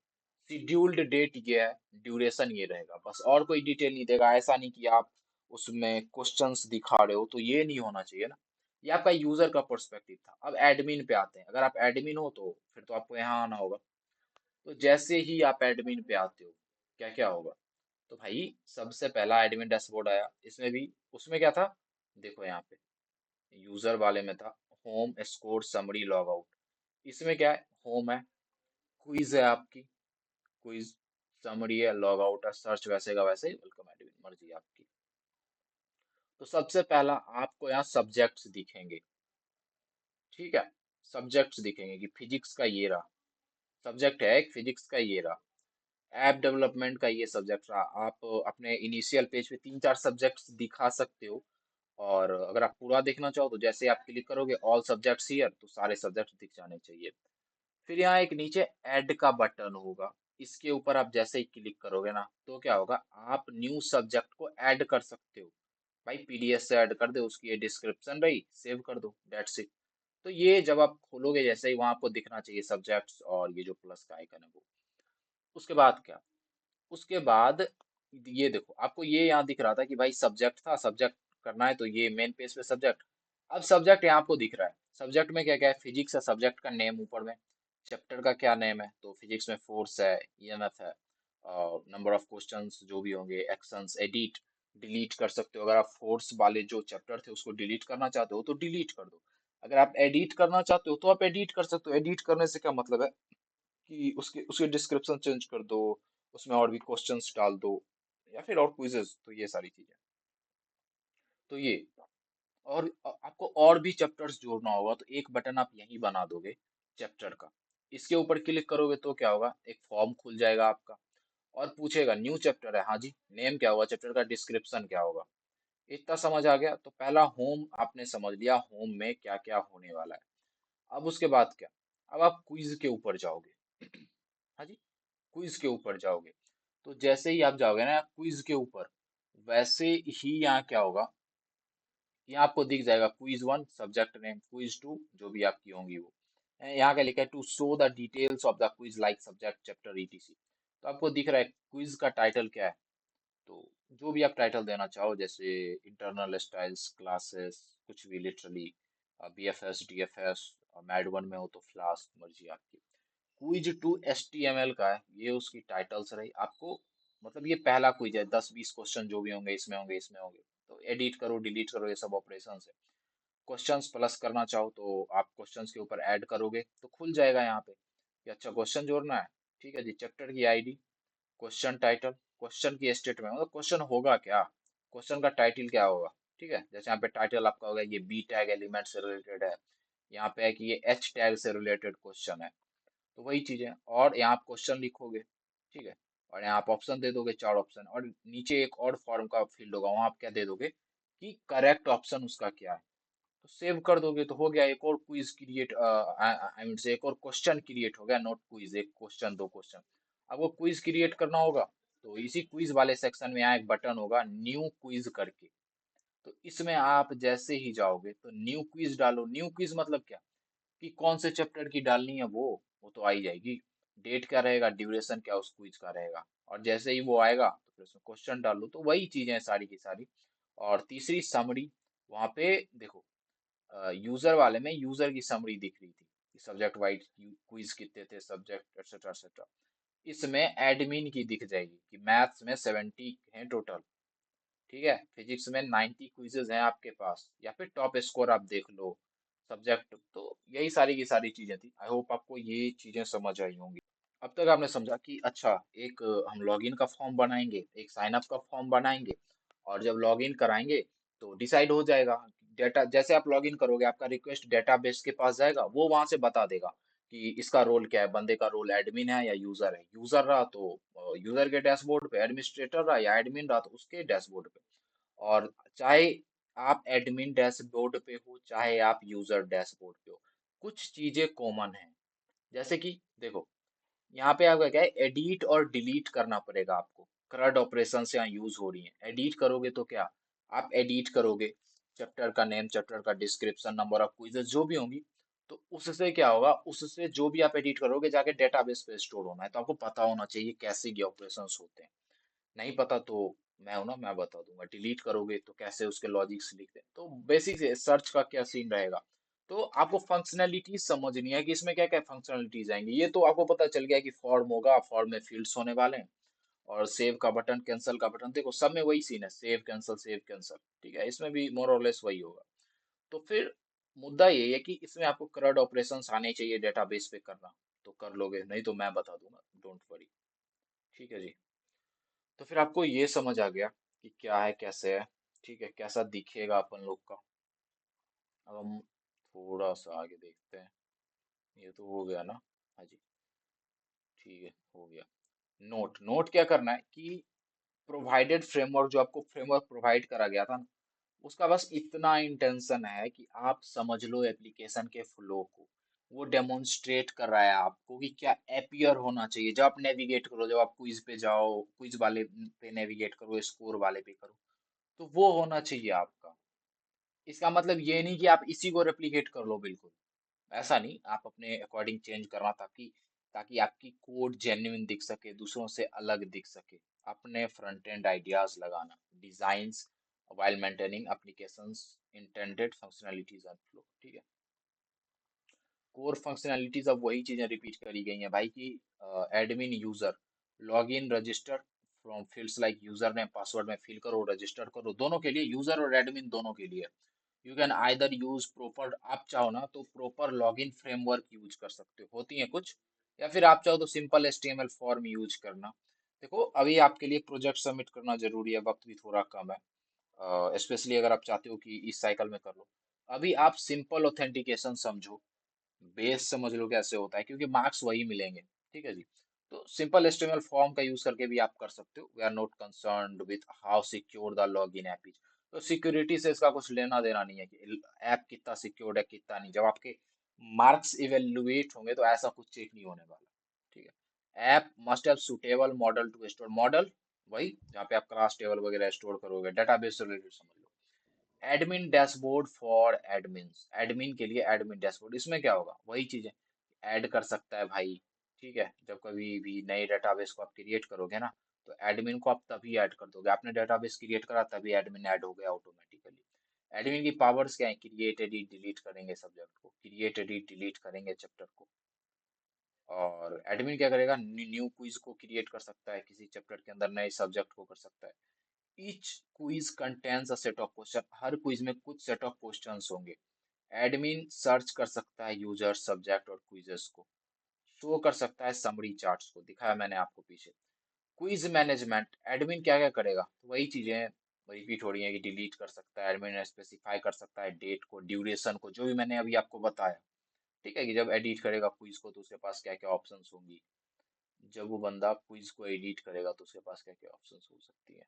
शेड्यूल्ड डेट ये है, ड्यूरेशन ये रहेगा, बस और कोई डिटेल नहीं देगा। ऐसा नहीं कि आप उसमें क्वेश्चंस दिखा रहे हो, तो ये नहीं होना चाहिए ना। ये आपका यूजर का पर्सपेक्टिव था। अब एडमिन पे आते हैं, अगर आप एडमिन हो तो फिर तो आपको यहाँ आना होगा। तो जैसे ही आप एडमिन पे आते हो, क्या क्या होगा, तो भाई सबसे पहला एडमिन डैशबोर्ड आया, इसमें भी, उसमें क्या था, देखो यहाँ पे यूजर वाले में था, home, score, summary, log out. इसमें क्या है, होम है, क्विज है आपकी, क्विज, समरी है, लॉग आउट है, सर्च वैसे का वैसे ही, वेलकम एडमिन, मर्जी आपकी। तो सबसे पहला आपको यहाँ सब्जेक्ट्स दिखेंगे, ठीक है। सब्जेक्ट्स दिखेंगे कि फिजिक्स का ये रहा सब्जेक्ट है, एक फिजिक्स का ये रहा, ऐप डेवलपमेंट का ये सब्जेक्ट रहा। आप अपने इनिशियल पेज पे 3-4 सब्जेक्ट्स दिखा सकते हो, और अगर आप पूरा देखना चाहो तो जैसे आप क्लिक करोगे ऑल सब्जेक्ट्स हियर, तो सारे सब्जेक्ट दिख जाने चाहिए। फिर यहाँ एक नीचे ऐड का बटन होगा, इसके ऊपर आप जैसे ही क्लिक करोगे ना, तो क्या होगा, आप न्यू सब्जेक्ट को ऐड कर सकते हो। भाई पीडीएफ से ऐड कर दो, उसकी ये डिस्क्रिप्शन रही, सेव कर दो, डेट्स इट। तो ये जब आप खोलोगे जैसे ही, वहां आपको दिखना चाहिए सब्जेक्ट्स और ये जो प्लस का आइकन है वो। उसके बाद क्या, उसके बाद ये देखो, आपको ये यहाँ दिख रहा था कि भाई सब्जेक्ट था, सब्जेक्ट करना है, तो ये मेन पेज पे सब्जेक्ट। अब सब्जेक्ट यहाँ आपको दिख रहा है, सब्जेक्ट में क्या क्या है, फिजिक्स है, सब्जेक्ट का नेम ऊपर में, चैप्टर का क्या नेम है, तो फिजिक्स में फोर्स है, ईएमएफ है, नंबर ऑफ क्वेश्चंस जो भी होंगे, एक्शंस, एडिट, डिलीट कर सकते हो। अगर आप फोर्स वाले जो चैप्टर थे उसको डिलीट करना चाहते हो तो डिलीट कर दो। अगर आप एडिट करना चाहते हो तो आप एडिट कर सकते हो। एडिट करने से क्या मतलब है कि उसके उसके डिस्क्रिप्शन चेंज कर दो, उसमें और भी क्वेश्चंस डाल दो, या फिर और क्विजेस, तो ये सारी चीजें। तो ये, और आपको और भी चैप्टर्स जोड़ना होगा, तो एक बटन आप यहीं बना दोगे चैप्टर का। इसके ऊपर क्लिक करोगे तो क्या होगा, एक फॉर्म खुल जाएगा आपका, और पूछेगा न्यू चैप्टर है, हाँ जी, नेम क्या होगा चैप्टर का, डिस्क्रिप्शन क्या होगा। इतना समझ आ गया। तो पहला होम आपने समझ लिया, होम में क्या क्या होने वाला है। अब उसके बाद क्या, अब आप क्विज के ऊपर जाओगे। हाँ जी, क्विज के ऊपर जाओगे। तो जैसे ही आप जाओगे ना क्विज के ऊपर, वैसे ही यहाँ क्या होगा, यहाँ आपको दिख जाएगा क्विज 1 सब्जेक्ट नेम, क्विज 2 जो भी आपकी होंगी वो। यहाँ क्या लिखा है, to show the details of the quiz like subject chapter ETC. तो आपको दिख रहा है क्विज का टाइटल क्या है, तो जो भी आप टाइटल देना चाहो, जैसे इंटरनल स्टाइल्स क्लासेस, कुछ भी लिटरली, बीएफएस डीएफएस, मैड 1 में हो तो फ्लास्क, मर्जी आपकी। क्विज 2 एचटीएमएल का है, ये उसकी टाइटल्स रही आपको। मतलब ये पहला क्विज है, 10-20 क्वेश्चन जो भी होंगे इसमें होंगे, इसमें होंगे, तो एडिट करो, डिलीट करो, ये सब ऑपरेशन है। क्वेश्चंस प्लस करना चाहो तो आप क्वेश्चंस के ऊपर ऐड करोगे तो खुल जाएगा यहाँ पे कि अच्छा क्वेश्चन जोड़ना है। ठीक है जी, चैप्टर की आईडी, क्वेश्चन टाइटल, क्वेश्चन की स्टेटमेंट, मतलब क्वेश्चन होगा क्या, क्वेश्चन का टाइटल क्या होगा। ठीक है, जैसे यहाँ पे टाइटल आपका होगा ये बी टैग एलिमेंट से रिलेटेड है, यहाँ पे है कि ये एच टैग से रिलेटेड क्वेश्चन है, तो वही चीज है। और यहाँ आप क्वेश्चन लिखोगे, ठीक है, और यहाँ आप ऑप्शन दे दोगे, 4 ऑप्शन, और नीचे एक और फॉर्म का फील्ड होगा, वहां आप क्या दे दोगे कि करेक्ट ऑप्शन उसका क्या है। तो सेव कर दोगे तो हो गया, एक और क्विज क्रिएट, आई मीन से एक और क्वेश्चन क्रिएट हो गया, नोट क्विज, एक क्वेश्चन, 2 क्वेश्चन। आपको क्विज क्रिएट करना होगा, तो इसी क्विज वाले सेक्शन में यहाँ एक बटन होगा न्यू क्विज करके। तो इसमें आप जैसे ही जाओगे तो न्यू क्विज डालो। न्यू क्विज मतलब क्या, कि कौन से चैप्टर की डालनी है, वो तो आ ही जाएगी। डेट क्या रहेगा, ड्यूरेशन क्या उस क्विज का रहेगा, और जैसे ही वो आएगा तो फिर उसमें क्वेश्चन डाल दो, तो वही चीजें हैं सारी की सारी। और तीसरी समरी, वहां पे देखो, यूजर वाले में यूजर की समरी दिख रही थी कि सब्जेक्ट वाइज क्विज कितने थे, सब्जेक्ट एक्सेट्रा एक्सेट्रा। इसमें एडमिन की दिख जाएगी कि मैथ्स में 70 हैं टोटल, ठीक है, फिजिक्स में 90 क्विजेज हैं आपके पास, या फिर टॉप स्कोर आप देख लो सब्जेक्ट। तो यही सारी की सारी चीजें थी। आई होप आपको ये चीजें समझ आई होंगी। अब तक आपने समझा कि अच्छा, एक हम लॉगिन का फॉर्म बनाएंगे, एक साइन अप का फॉर्म बनाएंगे, और जब लॉगिन कराएंगे तो डिसाइड हो जाएगा। डेटा जैसे आप लॉगिन करोगे, आपका रिक्वेस्ट डेटाबेस के पास जाएगा, वो वहां से बता देगा कि इसका रोल क्या है, बंदे का रोल एडमिन है या यूजर है। यूजर रहा तो यूजर के डैशबोर्ड पे, एडमिनिस्ट्रेटर रहा या एडमिन रहा तो उसके डैशबोर्ड पे। और चाहे आप एडमिन डैशबोर्ड पे हो, चाहे आप यूजर डैशबोर्ड पे हो, कुछ चीजें कॉमन है। जैसे कि देखो, यहाँ पे आपका क्या है, एडिट और डिलीट करना पड़ेगा आपको। CRUD ऑपरेशन यहाँ यूज हो रही है। एडिट करोगे तो क्या, आप एडिट करोगे चैप्टर का नेम, चैप्टर का डिस्क्रिप्शन, नंबर ऑफ क्विजेज जो भी होंगी, तो उससे क्या होगा, उससे जो भी आप एडिट करोगे जाके डेटाबेस पे स्टोर होना है। तो आपको पता होना चाहिए कैसे ये ऑपरेशंस होते हैं। नहीं पता तो मैं हूं ना, मैं बता दूंगा। डिलीट करोगे तो कैसे उसके लॉजिक्स लिखते हैं, तो बेसिक से सर्च का क्या सीन रहेगा। तो आपको फंक्शनैलिटी समझनी है कि इसमें क्या क्या फंक्शनैलिटीज आएंगी। ये तो आपको पता चल गया कि फॉर्म होगा, फॉर्म में फील्ड्स होने वाले हैं, और सेव का बटन, कैंसिल का बटन, देखो सब में वही सीन है, सेव कैंसिल सेव कैंसिल, ठीक है, इसमें भी मोर और लेस वही होगा। तो फिर मुद्दा ये है कि इसमें आपको CRUD ऑपरेशंस आने चाहिए डेटाबेस पे करना, तो कर लोगे, नहीं तो मैं बता दूंगा, डोंट वरी। ठीक है जी। तो फिर आपको ये समझ आ गया कि क्या है कैसे है, ठीक है, कैसा दिखेगा अपन लोग का। अब हम थोड़ा सा आगे देखते हैं। ये तो हो गया ना। हाँ जी, ठीक है, हो गया। नोट नोट क्या करना है कि प्रोवाइडेड फ्रेमवर्क, जो आपको फ्रेमवर्क प्रोवाइड करा गया था ना, उसका बस इतना इंटेंशन है कि आप समझ लो एप्लीकेशन के फ्लो को। वो डेमोन्स्ट्रेट कर रहा है आपको कि क्या एपियर होना चाहिए जब आप नेविगेट करो, जब आप क्विज पे जाओ, क्विज वाले पे नेविगेट करो, स्कोर वाले पे करो, तो वो होना चाहिए आपका। इसका मतलब ये नहीं कि आप इसी को रेप्लिकेट कर लो, बिल्कुल ऐसा नहीं। आप अपने अकॉर्डिंग चेंज करना, ताकि ताकि आपकी कोड जेन्युइन दिख सके, दूसरों से अलग दिख सके। अपने फ्रंट एंड आइडियाज लगाना, designs while maintaining applications intended functionalities and flow, ठीक है। कोर फंक्शनैलिटीज अब वही चीजें रिपीट करी गई हैं भाई कि admin user log in register from fields like user name password में फिल करो, रजिस्टर करो, दोनों के लिए, यूजर और एडमिन दोनों के लिए। You can either use proper, आप चाहो ना तो प्रॉपर लॉगिन फ्रेमवर्क यूज कर सकते हो, होती है कुछ, या फिर आप चाहो तो सिंपल HTML फॉर्म यूज करना। देखो अभी आपके लिए प्रोजेक्ट सबमिट करना जरूरी है, वक्त भी थोड़ा कम है, स्पेशली अगर आप चाहते हो कि इस साइकिल में कर लो। अभी आप सिंपल ऑथेंटिकेशन समझो, बेस समझ लो कैसे होता है, क्योंकि मार्क्स वही मिलेंगे, ठीक है जी। तो सिंपल HTML फॉर्म का यूज करके भी आप कर सकते हो। We are not concerned with how secure the login app is. तो सिक्योरिटी से इसका कुछ लेना देना नहीं है कि ऐप कितना सिक्योर है कितना नहीं। जब आपके मार्क्स इवेल्युएट होंगे तो ऐसा कुछ चेक नहीं होने वाला, ठीक है। App must have suitable model to store, model वही जहाँ पे आप क्लास टेबल वगैरह स्टोर करोगे, डेटाबेस से रिलेटेड समझ लो। Admin dashboard for admins, admin के लिए एडमिन डैशबोर्ड, इसमें क्या होगा, वही चीज है, ऐड कर सकता है भाई, ठीक है। जब कभी भी नई डेटाबेस को आप क्रिएट करोगे ना, तो एडमिन को आप तभी ऐड कर दोगे, आपने डेटाबेस क्रिएट करा तभी एडमिन ऐड हो गया ऑटोमेटिकली। एडमिन की पावर्स क्या है, क्रिएट एडिट डिलीट करेंगे सब्जेक्ट को, क्रिएट एडिट डिलीट करेंगे चैप्टर को। और एडमिन क्या करेगा, न्यू क्विज को क्रिएट कर सकता है, किसी चैप्टर के अंदर नए सब्जेक्ट को कर सकता है। Each quiz contains a set of question, her quiz में कुछ सेट ऑफ क्वेश्चंस होंगे। एडमिन सर्च कर सकता है यूजर, सब्जेक्ट और क्विजेस को, शो कर सकता है समरी चार्ट्स को, दिखाया मैंने आपको पीछे। क्विज मैनेजमेंट, एडमिन क्या क्या करेगा, तो वही चीजें रिपीट हो रही है कि डिलीट कर सकता है एडमिन, स्पेसिफाई कर सकता है डेट को, ड्यूरेशन को, जो भी मैंने अभी आपको बताया, ठीक है। कि जब एडिट करेगा क्विज को तो उसके पास क्या क्या ऑप्शंस होंगी, जब वो बंदा क्विज को एडिट करेगा तो उसके पास क्या क्या ऑप्शंस हो सकती है।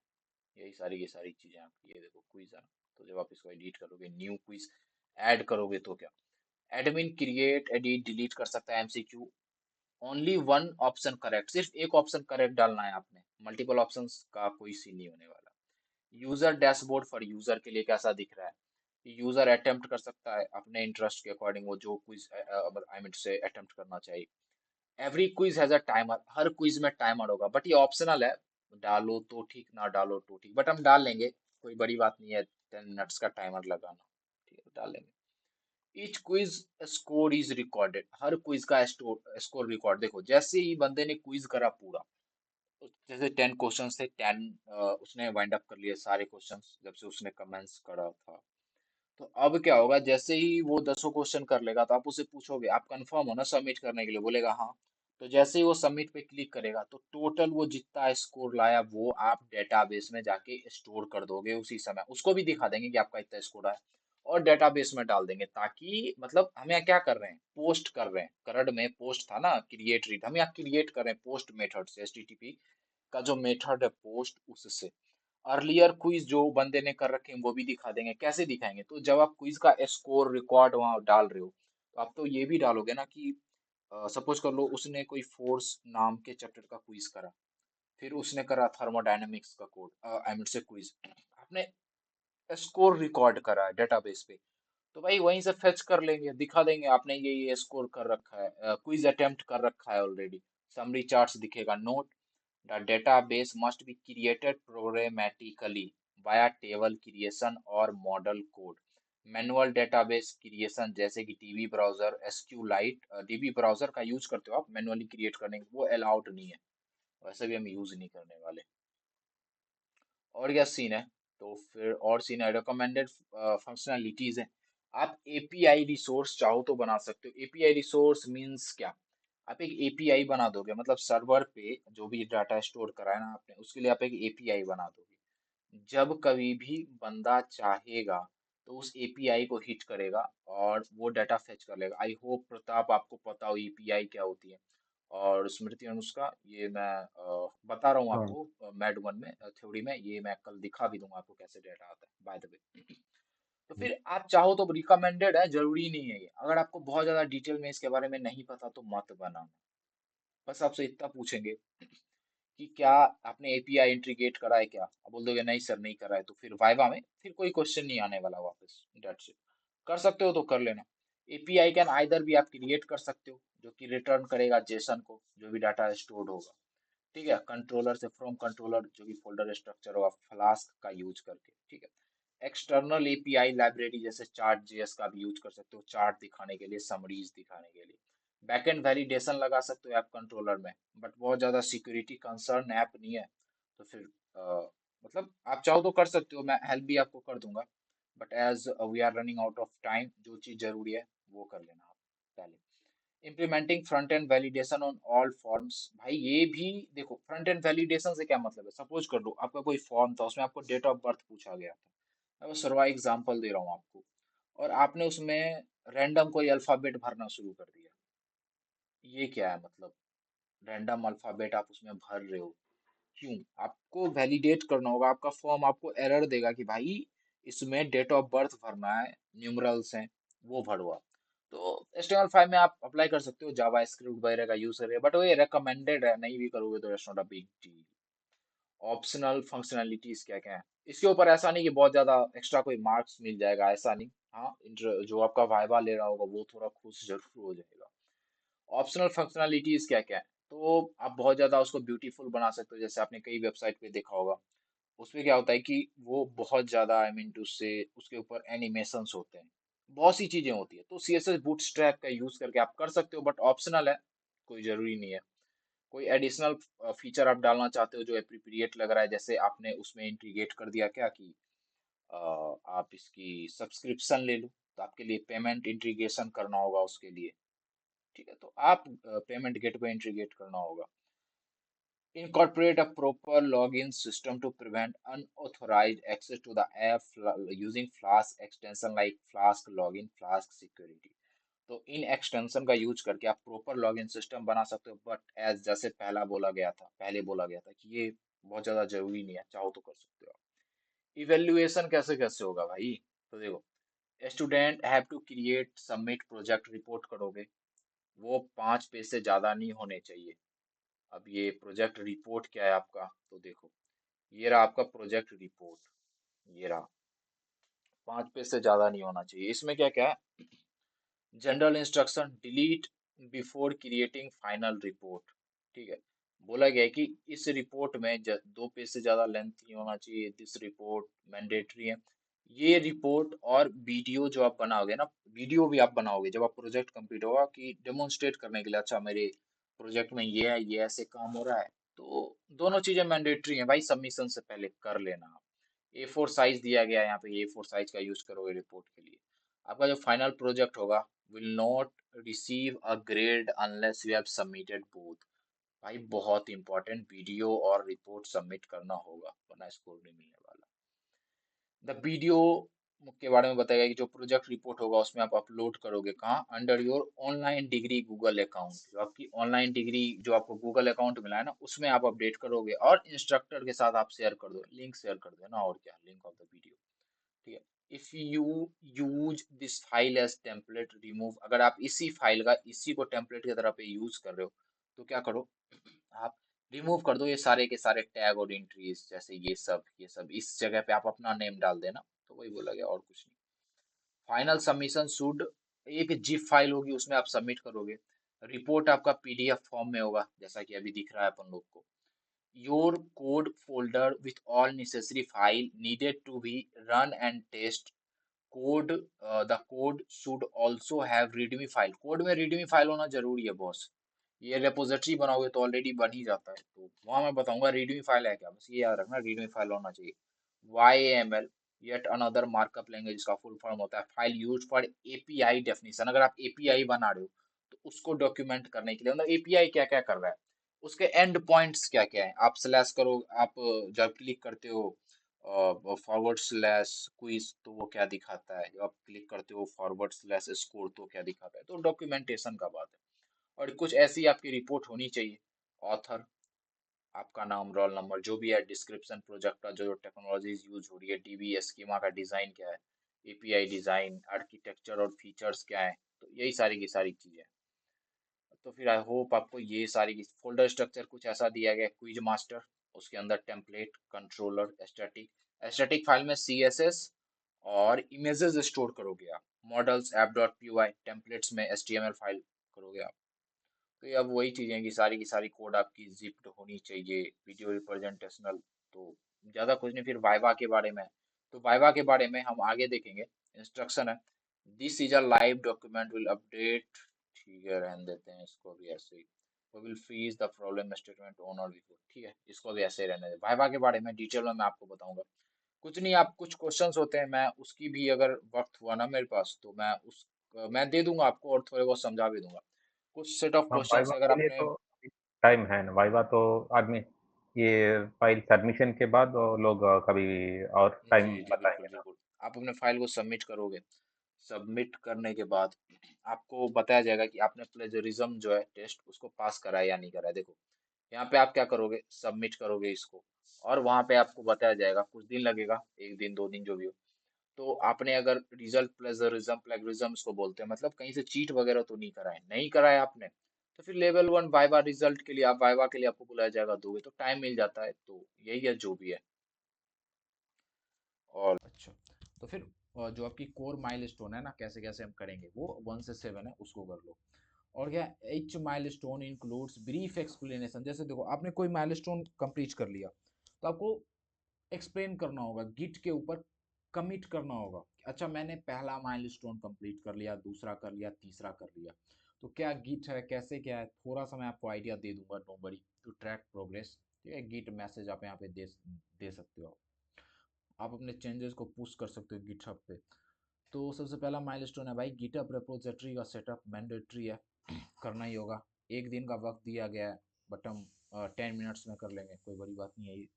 यही सारी ये सारी चीजें आपकी, ये देखो क्विज है ना, तो जब आप इसको एडिट करोगे, न्यू क्विज ऐड करोगे तो क्या, एडमिन क्रिएट एडिट डिलीट कर सकता है। MCQ, only one option correct, सिर्फ एक ऑप्शन करेक्ट डालना है आपने, मल्टीपल ऑप्शंस का कोई सीन नहीं होने वाला। यूजर डैशबोर्ड फॉर यूजर के लिए कैसा दिख रहा है, यूजर अटेम्प्ट कर सकता है अपने इंटरेस्ट के अकॉर्डिंग, वो जो क्विज आई मीन से अटेम्प्ट करना चाहिए। Every quiz has a timer, her quiz में टाइमर होगा, बट ये ऑप्शनल है, डालो तो ठीक ना डालो तो ठीक, बट हम डाल लेंगे, कोई बड़ी बात नहीं है 10 मिनट्स का टाइमर लगाना, ठीक है, डाल लेंगे। Each quiz score is recorded, her quiz का स्कोर रिकॉर्ड, देखो जैसे ही बंदे ने क्विज करा पूरा, तो जैसे 10 क्वेश्चन थे, 10 उसने वाइंड अप कर लिए सारे क्वेश्चन जब से उसने कमेंस करा था। तो अब क्या होगा, जैसे ही वो 10 क्वेश्चन कर लेगा तो आप उसे पूछोगे आप कंफर्म हो ना सबमिट करने के लिए, बोलेगा हाँ। तो जैसे ही वो सबमिट पे क्लिक करेगा तो टोटल वो जितना स्कोर लाया वो आप डेटाबेस में जाके स्टोर कर दोगे, उसी समय उसको भी दिखा देंगे कि आपका इतना स्कोर आया, और डेटाबेस में डाल देंगे। ताकि मतलब हम यहाँ क्या कर रहे हैं, पोस्ट कर रहे हैं, करड़ में पोस्ट था ना क्रिएट रीड, हम यहाँ क्रिएट कर रहे हैं पोस्ट मेथड से, HTTP का जो मेथड है पोस्ट, उससे अर्लियर क्विज जो बंदे ने कर रखे हैं वो भी दिखा देंगे। कैसे दिखाएंगे, तो जब आप क्विज का स्कोर रिकॉर्ड वहां डाल रहे हो तो आप तो ये भी डालोगे ना कि सपोज कर लो उसने कोई फोर्स नाम के चैप्टर का क्विज करा, फिर उसने करा थर्मोडायनेमिक्स का कोड आई मीन से क्विज, आपने स्कोर रिकॉर्ड करा है डेटाबेस पे, तो भाई वहीं से फेच कर लेंगे, दिखा देंगे आपने ये स्कोर कर रखा है, क्विज अटेम्प्ट कर रखा है ऑलरेडी। समरी चार्ट्स दिखेगा। Note, the database must be created programmatically via table creation और model code। Manual database creation जैसे कि DB browser, SQLite, DB browser का यूज करते हो आप मैनुअली क्रिएट करने, वो अलाउड नहीं है, वैसे भी हम यूज नहीं करने वाले। और क्या सीन है, तो फिर और सीन है रिकमेंडेड फंक्शनैलिटीज है। आप API रिसोर्स चाहो तो बना सकते हो। API रिसोर्स मींस क्या, आप एक एपीआई बना दोगे, मतलब सर्वर पे जो भी डाटा स्टोर करा है ना आपने, उसके लिए आप एक एपीआई बना दोगे। जब कभी भी बंदा चाहेगा तो उस एपीआई को हिट करेगा और वो डाटा फेच कर लेगा। आई होप प्रताप आपको पता हो एपीआई क्या होती है। और स्मृति अनुष्का, ये मैं बता रहा हूँ हाँ। आपको मैड वन में थ्योरी में, ये मैं कल दिखा भी दूंगा आपको कैसे डाटा आता है बाय द वे। तो फिर आप चाहो तो रिकमेंडेड है, जरूरी नहीं है ये। अगर आपको बहुत ज्यादा डिटेल में इसके बारे में नहीं पता तो मत बनाना। बस आपसे इतना पूछेंगे कि क्या आपने एपीआई इंटीग्रेट करा है क्या, आप बोल दोगे नहीं सर नहीं करा है, तो फिर वाइवा में फिर कोई क्वेश्चन नहीं आने वाला वापस। That's it. कर सकते हो तो कर लेना। एपीआई कैन आइदर भी आप क्रिएट कर सकते हो, जो कि रिटर्न करेगा जेसन को, जो भी डाटा स्टोर्ड होगा। ठीक है, कंट्रोलर से, फ्रॉम कंट्रोलर, जो भी फोल्डर स्ट्रक्चर होगा फ्लास्क का यूज करके। ठीक है, एक्सटर्नल एपीआई लाइब्रेरी जैसे चार्ट जेएस का भी यूज कर सकते हो, चार्ट दिखाने के लिए, समरीज दिखाने के लिए। बैकएंड वैलिडेशन लगा सकते हो ऐप कंट्रोलर में, बट बहुत ज्यादा सिक्योरिटी कंसर्न ऐप नहीं है। तो फिर मतलब आप चाहो तो कर सकते हो, मैं हेल्प भी आपको कर दूंगा। But as we are running out of time, जो चीज जरूरी है वो कर लेना आप पहले। Implementing front end validation on all forms, भाई ये भी देखो, फ्रंट एंड वैलिडेशन से क्या मतलब है। सपोज कर लो आपका कोई फॉर्म था, उसमें आपको डेट ऑफ बर्थ पूछा गया था। मैं बस सरवा एग्जांपल दे रहा हूँ आपको, और आपने उसमें रैंडम कोई अल्फाबेट भरना शुरू कर दिया। ये क्या है मतलब, रैंडम अल्फाबेट आप उसमें भर रहे हो, क्यों? आपको वैलिडेट करना होगा, आपका फॉर्म आपको एरर देगा कि भाई इसमें डेट ऑफ बर्थ भरना है, न्यूमरल्स हैं, वो भरवा। तो HTML5 में आप अप्लाई कर सकते हो, जावा स्क्रिप्ट वगैरह का यूज करिए, बट वो ये रिकमेंडेड है, नहीं भी करोगे तो it's not a big deal. Optional functionalities क्या क्या है इसके ऊपर, ऐसा नहीं कि बहुत ज्यादा एक्स्ट्रा कोई मार्क्स मिल जाएगा, ऐसा नहीं। हाँ, जो आपका वाइवा ले रहा होगा वो थोड़ा खुश जरूर हो जाएगा। ऑप्शनल फंक्शनैलिटीज क्या क्या है, तो आप बहुत ज्यादा उसको ब्यूटीफुल बना सकते हो। जैसे आपने कई वेबसाइट पे देखा होगा, उसमें क्या होता है कि वो बहुत ज्यादा, आई मीन टू से, उसके ऊपर एनिमेशंस होते हैं, बहुत सी चीजें होती है। तो सीएसएस बूटस्ट्रैप का यूज करके आप कर सकते हो, बट ऑप्शनल है, कोई जरूरी नहीं है। कोई एडिशनल फीचर आप डालना चाहते हो जो एप्रोप्रिएट लग रहा है, जैसे आपने उसमें इंटीग्रेट कर दिया क्या कि आप इसकी सब्सक्रिप्शन ले लो, तो आपके लिए पेमेंट इंटीग्रेशन करना होगा उसके लिए। ठीक है, तो आप पेमेंट गेटवे इंटीग्रेट करना होगा। Incorporate a proper login system to prevent unauthorized access to the app using Flask extension like Flask login, Flask security। तो इन एक्सटेंशन का यूज करके आप प्रॉपर लॉगिन सिस्टम बना सकते हो, बट एज जैसे पहले बोला गया था कि ये बहुत ज्यादा जरूरी नहीं है, चाहो तो कर सकते हो आप। इवेल्युएशन कैसे कैसे होगा भाई, तो देखो, student have to create submit project report करोगे, वो 5 पेज से ज्यादा नहीं होने चाहिए। अब ये प्रोजेक्ट रिपोर्ट क्या है आपका, तो देखो, ये रहा आपका प्रोजेक्ट रिपोर्ट, ये रहा, 5 पेज से ज्यादा नहीं होना चाहिए। इसमें क्या क्या है, general instruction, delete before creating final report. ठीक है, बोला गया है कि इस रिपोर्ट में 2 पेज से ज्यादा लेंथ नहीं होना चाहिए, दिस रिपोर्ट मैंडेटरी है। ये रिपोर्ट और वीडियो जो आप बनाओगे ना, वीडियो भी आप बनाओगे जब आप प्रोजेक्ट कंप्लीट होगा, कि डेमोन्स्ट्रेट करने के लिए, अच्छा मेरे प्रोजेक्ट में ये है, ये ऐसे काम हो रहा है। तो दोनों चीजें मैंडेटरी हैं भाई, सबमिशन से पहले कर लेना आप। A4 साइज दिया गया है यहाँ पे, A4 साइज का यूज करोगे रिपोर्ट के लिए। आपका जो फाइनल प्रोजेक्ट होगा will not receive a grade unless you have submitted both। भाई बहुत इंपॉर्टेंट, वीडियो और रिपोर्ट सबमिट करना होगा, वरना स्कोर नहीं मिलने वाला। द वीडियो के बारे में बताया गया कि जो प्रोजेक्ट रिपोर्ट होगा उसमें आप अपलोड करोगे कहाँ, under your online degree Google account. जो आपकी ऑनलाइन डिग्री, जो आपको गूगल अकाउंट मिला है ना, उसमें आप अपडेट करोगे, और इंस्ट्रक्टर के साथ आप शेयर कर दो, लिंक शेयर कर दो ना, और क्या, लिंक ऑफ द वीडियो। ठीक है, if you use this file as template remove, अगर आप इसी फाइल का, इसी को टेम्पलेट की तरह पे यूज कर रहे हो, तो क्या करो, आप रिमूव कर दो ये सारे के सारे टैग और एंट्रीज, जैसे ये सब इस जगह पे आप अपना नेम डाल देना। तो वही बोला गया, और कुछ नहीं। फाइनल सबमिशन शुड, एक जिप फाइल होगी उसमें आप सबमिट करोगे। रिपोर्ट आपका पीडीएफ फॉर्म में होगा, जैसा कि अभी दिख रहा है अपन लोग को। Your code folder with all necessary file needed to be run and test code। The code should also have readme file, code में readme फाइल होना जरूरी है बॉस। ये रेपोजिटरी बनाओगे तो ऑलरेडी बन ही जाता है, तो वहां मैं बताऊंगा readme फाइल है क्या, बस ये याद रखना, readme फाइल होना चाहिए। YAML, yet another markup language, इसका फुल फॉर्म होता है file use for API definition. अगर आप एपीआई बना रहे हो तो उसको डॉक्यूमेंट करने के लिए मतलब एपीआई क्या क्या कर रहा है, उसके एंड पॉइंट्स क्या क्या है। आप स्लैश करो, आप जब क्लिक करते हो फॉरवर्ड स्लैश क्विज तो वो क्या दिखाता है, जब आप क्लिक करते हो फॉरवर्ड स्लैश स्कोर तो क्या दिखाता है। तो डॉक्यूमेंटेशन का बात है। और कुछ ऐसी आपकी रिपोर्ट होनी चाहिए। ऑथर, आपका नाम, रोल नंबर, जो भी है, डिस्क्रिप्शन प्रोजेक्ट का, जो टेक्नोलॉजीज यूज हो रही है, डीबी स्कीमा का डिजाइन क्या है, एपीआई डिजाइन, आर्किटेक्चर और फीचर्स क्या है। तो यही सारी की सारी चीजें। तो फिर आई होप आपको ये सारी की फोल्डर स्ट्रक्चर कुछ ऐसा दिया गया, क्विज मास्टर, उसके अंदर template, controller, aesthetic, aesthetic file में सीएसएस और इमेजेस स्टोर करोगे आप, models app dot P templates में एचटीएमएल फाइल करोगे आप। तो ये अब वही चीजें की सारी कोड आपकी जिप्ड होनी चाहिए, वीडियो रिप्रेजेंटेशनल। तो ज्यादा कुछ नहीं। फिर वाइवा के बारे में, तो वाइवा के बारे में हम आगे देखेंगे। इंस्ट्रक्शन है, this is a live document will update. ठीक है, रहने देते हैं इसको भी ऐसे ही। वो will freeze the problem statement on or before. ठीक है, इसको भी ऐसे ही रहने दें। वाइवा के बारे में डिटेल में मैं आपको बताऊंगा। कुछ नहीं, आप कुछ क्वेश्चंस होते हैं, मैं उसकी भी अगर वक्त हुआ ना मेरे पास तो मैं दे दूंगा आपको और थोड़े बहुत समझा भी दूंगा। कुछ सेट ऑफ हाँ, क्वेश्चंस वाइवा अगर के लिए आपने। तो टाइम है ना, वाइवा तो आदमी ये फाइल सबमिशन के बाद वो लोग कभी और जी टाइम जी, बिल्कुल बताएंगे ना। बिल्कुल। आप अपने फाइल को सबमिट करोगे, सबमिट करने के बाद आपको बताया जाएगा कि आपने प्लेजरिज्म जो है टेस्ट उसको पास करा है या नहीं करा है। देखो, यहाँ पे आप क्या करोगे, सबमिट करोगे इसको, और वहां पे आपको बताया जाएगा, कुछ दिन लगेगा, एक दिन दो दिन जो भी हो। तो आपने अगर रिजल्ट प्लेजरिज्म, प्लेगरिज्म इसको बोलते हैं, मतलब कहीं से चीट वगैरह तो नहीं करा है, नहीं करा है आपने, तो फिर लेवल वन वाइवा रिजल्ट के लिए, आप वाइवा के लिए आपको बुलाया जाएगा, दोगे तो टाइम मिल जाता है। तो यही है जो भी है। और अच्छा, तो फिर जो आपकी कोर माइलस्टोन है ना, कैसे कैसे हम करेंगे, वो 1 से 7 है, उसको कर लो। और क्या, H milestone includes brief explanation. जैसे देखो, आपने कोई माइलस्टोन कंप्लीट कर लिया तो आपको एक्सप्लेन करना होगा, गिट के ऊपर कमिट करना होगा। अच्छा, मैंने पहला माइलस्टोन कंप्लीट कर लिया, दूसरा कर लिया, तीसरा कर लिया, तो क्या गिट है, कैसे क्या है, थोड़ा सा मैं आपको आइडिया दे दूंगा, don't worry, to track progress. ठीक है, गिट मैसेज आप यहाँ पे दे सकते हो। आप अपने चेंजेस को पुश कर सकते हो गिटहब पे। तो सबसे पहला माइलस्टोन है भाई, गिटहब रेपोजिटरी का सेटअप मैंडेटरी है, करना ही होगा। एक दिन का वक्त दिया गया है, बट हम 10 मिनट्स में कर लेंगे, कोई बड़ी बात नहीं है ये।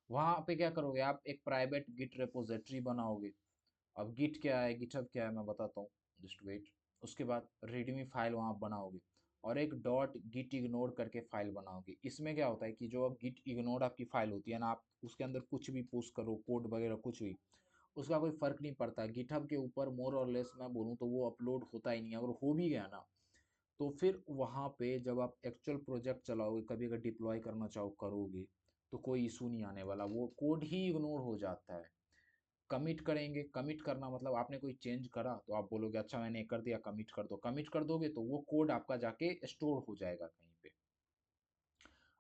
वहाँ पे क्या करोगे, आप एक प्राइवेट गिट रेपोजिटरी बनाओगे। अब गिट क्या है, गिटहब क्या है, मैं बताता हूँ, जस्ट वेट। उसके बाद रीडमी फाइल वहाँ बनाओगे, और एक डॉट गिट इग्नोर करके फाइल बनाओगे। इसमें क्या होता है कि जो अब गिट इग्नोर आपकी फाइल होती है ना, आप उसके अंदर कुछ भी पुश करो, कोड वगैरह कुछ भी, उसका कोई फर्क नहीं पड़ता। गिटहब के ऊपर मोर और लेस मैं बोलूँ तो वो अपलोड होता ही नहीं है। अगर हो भी गया ना, तो फिर वहाँ पे जब आप एक्चुअल प्रोजेक्ट चलाओगे, कभी अगर डिप्लॉय करना चाहो करोगे, तो कोई इशू नहीं आने वाला, वो कोड ही इग्नोर हो जाता है। कमिट करेंगे, कमिट करना मतलब आपने कोई चेंज करा तो आप बोलोगे अच्छा मैंने कर दिया, कमिट कर दो, कमिट कर दोगे तो वो कोड आपका जाके स्टोर हो जाएगा कहीं पे।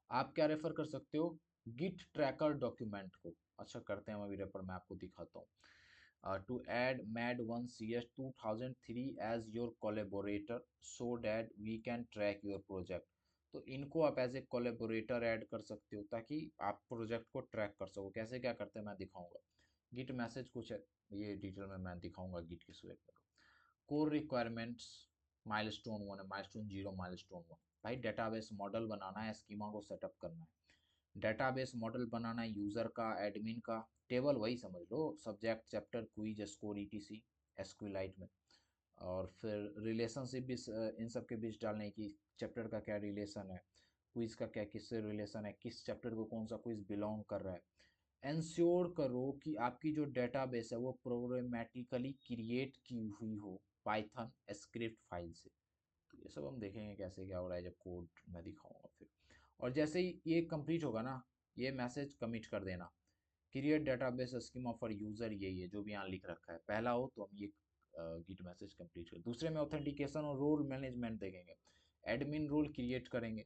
आप क्या रेफर कर सकते हो, गिट ट्रैकर डॉक्यूमेंट को। अच्छा, करते हैं हम अभी रेफर, मैं आपको दिखाता हूँ। To add mad one C S 2003 as your collaborator so that we can track your project. तो इनको आप एज ए कोलेबोरेटर ऐड कर सकते हो ताकि आप प्रोजेक्ट को ट्रैक कर सको। कैसे क्या करते हैं मैं दिखाऊंगा। गिट मैसेज कुछ है, ये डिटेल में मैं दिखाऊंगा गिट की स्वेप पर। कोर रिक्वायरमेंट्स, माइलस्टोन 1 है, माइलस्टोन 0, माइलस्टोन 1। भाई डेटाबेस मॉडल बनाना है, स्कीमा को सेटअप करना है। डेटाबेस मॉडल बनाना है, यूजर का, एडमिन का, टेबल वही समझ लो, subject, chapter, quiz, score, ETC, SQLite में। और फिर रिलेशनशिप भी इन सब के बीच डालने की, चैप्टर का क्या रिलेशन है, क्विज का क्या किससे रिलेशन है, किस चैप्टर को कौन सा क्विज बिलोंग कर रहा है। इंश्योर करो कि आपकी जो डेटाबेस है वो प्रोग्रामेटिकली क्रिएट की हुई हो पाइथन स्क्रिप्ट फाइल से। तो ये सब हम देखेंगे कैसे क्या हो रहा है जब कोड मैं दिखाऊंगा फिर। और जैसे ही ये कंप्लीट होगा ना, ये मैसेज कमिट कर देना, create database schema for user, यही है जो भी यहाँ लिख रखा है, पहला हो तो हम ये गिट मैसेज कंप्लीट कर। दूसरे में ऑथेंटिकेशन और रोल मैनेजमेंट देखेंगे। एडमिन रोल क्रिएट करेंगे।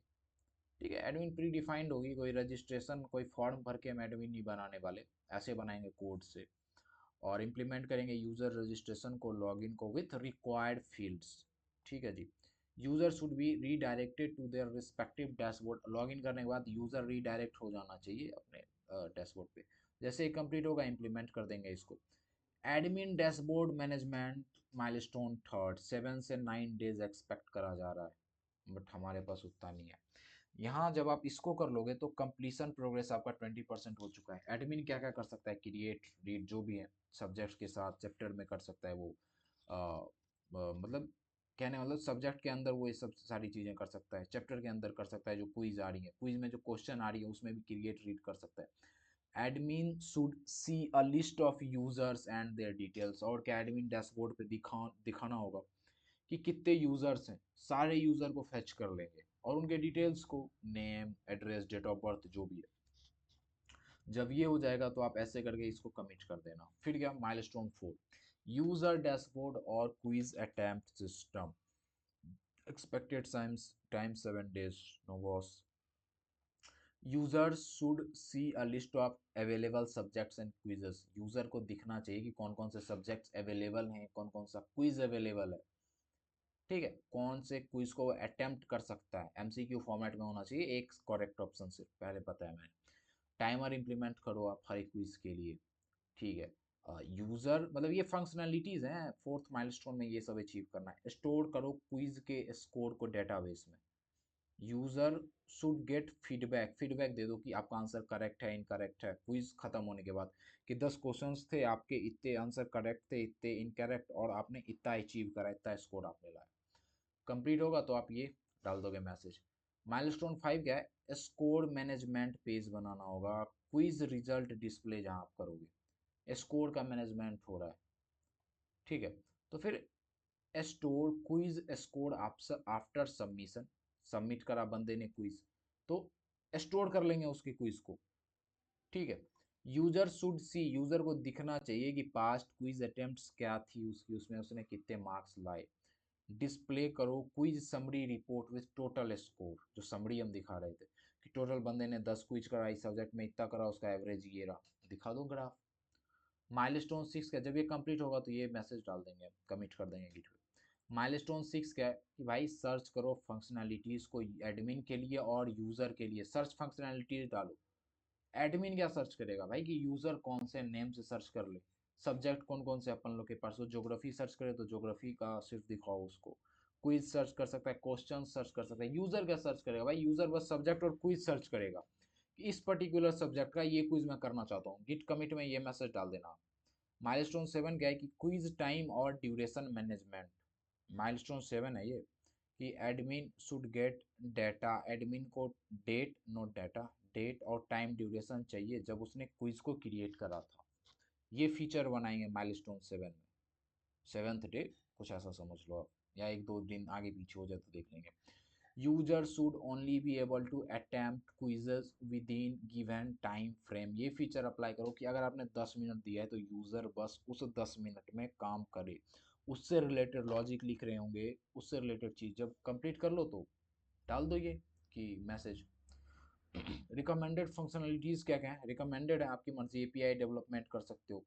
ठीक है, एडमिन प्री डिफाइंड होगी, कोई रजिस्ट्रेशन कोई फॉर्म भर के हम एडमिन नहीं बनाने वाले, ऐसे बनाएंगे कोड से। और इम्प्लीमेंट करेंगे यूजर रजिस्ट्रेशन को, लॉगिन को विथ रिक्वायर्ड फील्ड्स। ठीक है जी। User should be redirected to their respective dashboard. Login करने के बाद यूजर रीडायरेक्ट हो जाना चाहिए अपने डैशबोर्ड पे। जैसे ही कंप्लीट होगा इम्प्लीमेंट कर देंगे इसको। Admin dashboard management milestone third 7 से 9 डेज एक्सपेक्ट करा जा रहा है, बट हमारे पास उतना नहीं है। यहाँ जब आप इसको कर लोगे तो कंप्लीशन प्रोग्रेस आपका 20% हो चुका है। एडमिन क्या क्या कर सकता है, क्रिएट रीड जो भी है सब्जेक्ट के साथ चैप्टर में कर सकता है वो, मतलब कहने मतलब सब्जेक्ट के अंदर वो ये सब सारी चीज़ें कर सकता है, चैप्टर के अंदर कर सकता है, जो क्विज आ रही है क्विज में जो क्वेश्चन आ रही है उसमें भी क्रिएट रीड कर सकता है। Admin should see a list of users and their details, और क्या एडमिन डैशबोर्ड पे दिखाना होगा कि कितने यूजर्स हैं, सारे यूजर को फेच कर लेंगे और उनके डिटेल्स को, name address date of birth जो भी है। जब ये हो जाएगा तो आप ऐसे करके इसको कमिट कर देना। फिर क्या, माइलस्टोन 4, यूजर डैशबोर्ड और quiz attempt system, expected time 7 days, no boss. User should see a list of available subjects and quizzes, user को दिखना चाहिए कि कौन कौन से सब्जेक्ट्स अवेलेबल हैं, कौन कौन सा क्विज अवेलेबल है। ठीक है, कौन से क्विज को वो अटेम्प्ट कर सकता है, एमसीक्यू फॉर्मेट में होना चाहिए, एक करेक्ट ऑप्शन सिर्फ, पहले बताया मैंने। टाइमर इंप्लीमेंट करो आप हर एक क्विज के लिए। ठीक है, यूजर मतलब ये फंक्शनैलिटीज हैं, फोर्थ माइलस्टोन में ये सब अचीव करना है। स्टोर करो क्विज के स्कोर को डेटाबेस में। User should get feedback, feedback दे दो कि आपका आंसर करेक्ट है इनकरेक्ट है, क्विज खत्म होने के बाद, कि 10 क्वेश्चंस थे, आपके इतने आंसर करेक्ट थे, इतने इनकरेक्ट, और आपने इतना अचीव करा, इतना स्कोर आपने लाया। कंप्लीट होगा तो आप ये डाल दोगे मैसेज। माइलस्टोन 5 क्या है, स्कोर मैनेजमेंट पेज बनाना होगा, क्विज रिजल्ट डिस्प्ले जहां आप करोगे, स्कोर का मैनेजमेंट हो रहा है। ठीक है, तो फिर store quiz score after submission, submit करा बंदे ने क्विज, तो स्टोर कर लेंगे उसके क्विज को। ठीक है, यूजर शुड सी, यूजर को दिखना चाहिए कि पास्ट क्विज अटेम्प्ट्स क्या थी उसकी, उसमें उसने कितने मार्क्स लाए। डिस्प्ले करो quiz summary report with total score, जो समरी हम दिखा रहे थे कि टोटल बंदे ने 10 क्विज कराई, सब्जेक्ट में इतना करा, उसका एवरेज ये रहा, दिखा दो ग्राफ। माइलस्टोन 6 क्या, जब ये कंप्लीट होगा तो ये मैसेज डाल देंगे, कमिट कर देंगे गिट पे। माइलस्टोन 6 क्या है कि भाई सर्च करो फंक्शनैलिटीज को एडमिन के लिए और यूजर के लिए, सर्च फंक्शनैलिटीज डालो। एडमिन क्या सर्च करेगा भाई, कि यूजर कौन से नेम से सर्च कर ले, सब्जेक्ट कौन कौन से अपन लोग के पास हो, ज्योग्राफी सर्च करे तो ज्योग्राफी का सिर्फ दिखाओ उसको, क्विज सर्च कर सकता है, क्वेश्चन सर्च कर सकता है। यूजर क्या सर्च करेगा भाई, यूजर बस सब्जेक्ट और क्विज सर्च करेगा कि इस पर्टिकुलर सब्जेक्ट का ये क्विज मैं करना चाहता हूँ, गिट कमिट में ये मैसेज डाल देना। माइलस्टोन 7 क्या है कि क्विज टाइम और ड्यूरेशन मैनेजमेंट, माइलस्टोन 7 है ये, कि admin should get data, admin को डेट नोट डाटा, डेट और टाइम ड्यूरेशन चाहिए जब उसने क्विज को क्रिएट करा था। ये फीचर बनाएंगे माइलस्टोन 7 में, 7th डे, कुछ ऐसा समझ लो आप, या एक दो दिन आगे पीछे हो जाए तो देख लेंगे। User should only be able to attempt quizzes within given time frame, ये फीचर अप्लाई करो कि अगर आपने 10 मिनट दिया है तो यूजर बस उस 10 मिनट में काम करे, उससे रिलेटेड लॉजिक लिख रहे होंगे, उससे रिलेटेड चीज जब कंप्लीट कर लो तो डाल दो ये कि मैसेज। रिकमेंडेड फंक्शनलिटीज क्या क्या है, रिकमेंडेड है आपकी मर्जी, एपीआई डेवलपमेंट कर सकते हो,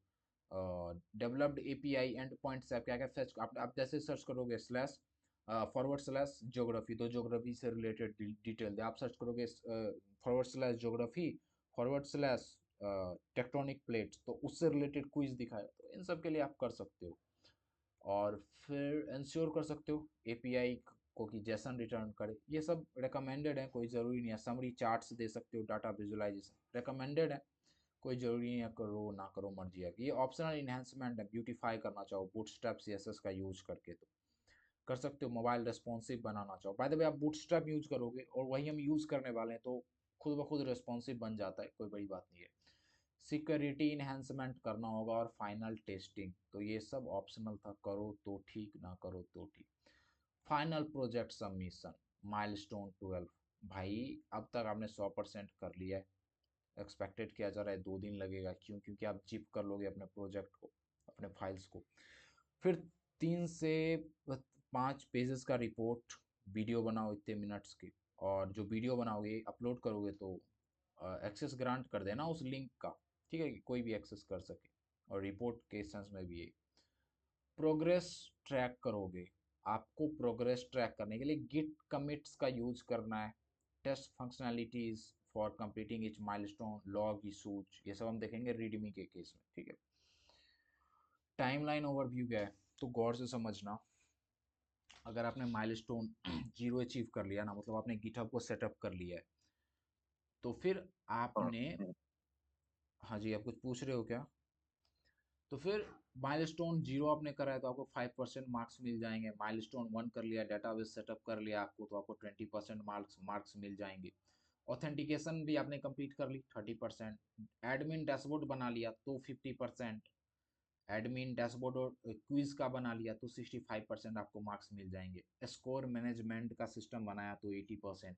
डेवलप्ड एपीआई एंड पॉइंट्स आप क्या क्या सर्च, आप जैसे सर्च करोगे स्लैश फॉरवर्ड स्लैश ज्योग्राफी, तो ज्योग्राफी से रिलेटेड डिटेल आप सर्च करोगे, forward slash geography, forward slash tectonic plates, तो उससे रिलेटेड क्विज दिखाए, तो इन सब के लिए आप कर सकते हो। और फिर इंश्योर कर सकते हो एपीआई को कि जेसन रिटर्न करे, ये सब रिकमेंडेड है, कोई ज़रूरी नहीं है। समरी चार्ट्स दे सकते हो, डाटा विजुअलाइजेशन रिकमेंडेड है, कोई ज़रूरी नहीं है, करो ना करो मर्जी है। ये ऑप्शनल इन्हेंसमेंट है, ब्यूटीफाई करना चाहो बूटस्ट्रैप सीएसएस का यूज करके तो कर सकते हो, मोबाइल रेस्पॉन्सिव बनाना चाहो, बाय द वे आप बूटस्ट्रैप यूज करोगे और वही हम यूज़ करने वाले हैं, तो खुद ब खुद रेस्पॉन्सिव बन जाता है, कोई बड़ी बात नहीं है। सिक्योरिटी इन्हेंसमेंट करना होगा और फाइनल टेस्टिंग, तो ये सब ऑप्शनल था, करो तो ठीक ना करो तो ठीक। फाइनल प्रोजेक्ट सबमिशन, माइलस्टोन 12, भाई अब तक आपने 100% कर लिया है, एक्सपेक्टेड किया जा रहा है 2 दिन लगेगा, क्यों, क्योंकि आप जिप कर लोगे अपने प्रोजेक्ट को, अपने फाइल्स को। फिर 3 से 5 पेजेस का रिपोर्ट, वीडियो बनाओ इतने मिनट्स की, और जो वीडियो बनाओगे अपलोड करोगे तो एक्सेस ग्रांट कर देना उस लिंक का, ठीक है, कि कोई भी एक्सेस कर सके, और रिपोर्ट के सेंस में भी है। प्रोग्रेस ट्रैक करोगे, आपको प्रोग्रेस ट्रैक करने के लिए गिट कमिट्स का यूज करना है। Test functionalities for completing each milestone, log issues, ये सब हम देखेंगे रीडमी के केस में, ठीक है। टाइमलाइन ओवरव्यू क्या है, तो गौर से समझना। अगर आपने माइलस्टोन 0 अचीव कर लिया ना, मतलब आपने गिटहब को सेटअप कर लिया है, तो फिर हाँ, आपने, हाँ जी, आप कुछ पूछ रहे हो क्या? तो फिर माइलस्टोन 0 आपने करा है तो आपको 5% मार्क्स मिल जाएंगे। माइलस्टोन 1 कर लिया, डेटाबेस सेटअप कर लिया आपको, तो आपको 20% मार्क्स मिल जाएंगे। ऑथेंटिकेशन भी आपने कंप्लीट कर ली, 30%। एडमिन डैशबोर्ड बना लिया तो 50%। एडमिन डैशबोर्ड और क्विज का बना लिया तो 65% आपको मार्क्स मिल जाएंगे। स्कोर मैनेजमेंट का सिस्टम बनाया तो 80%।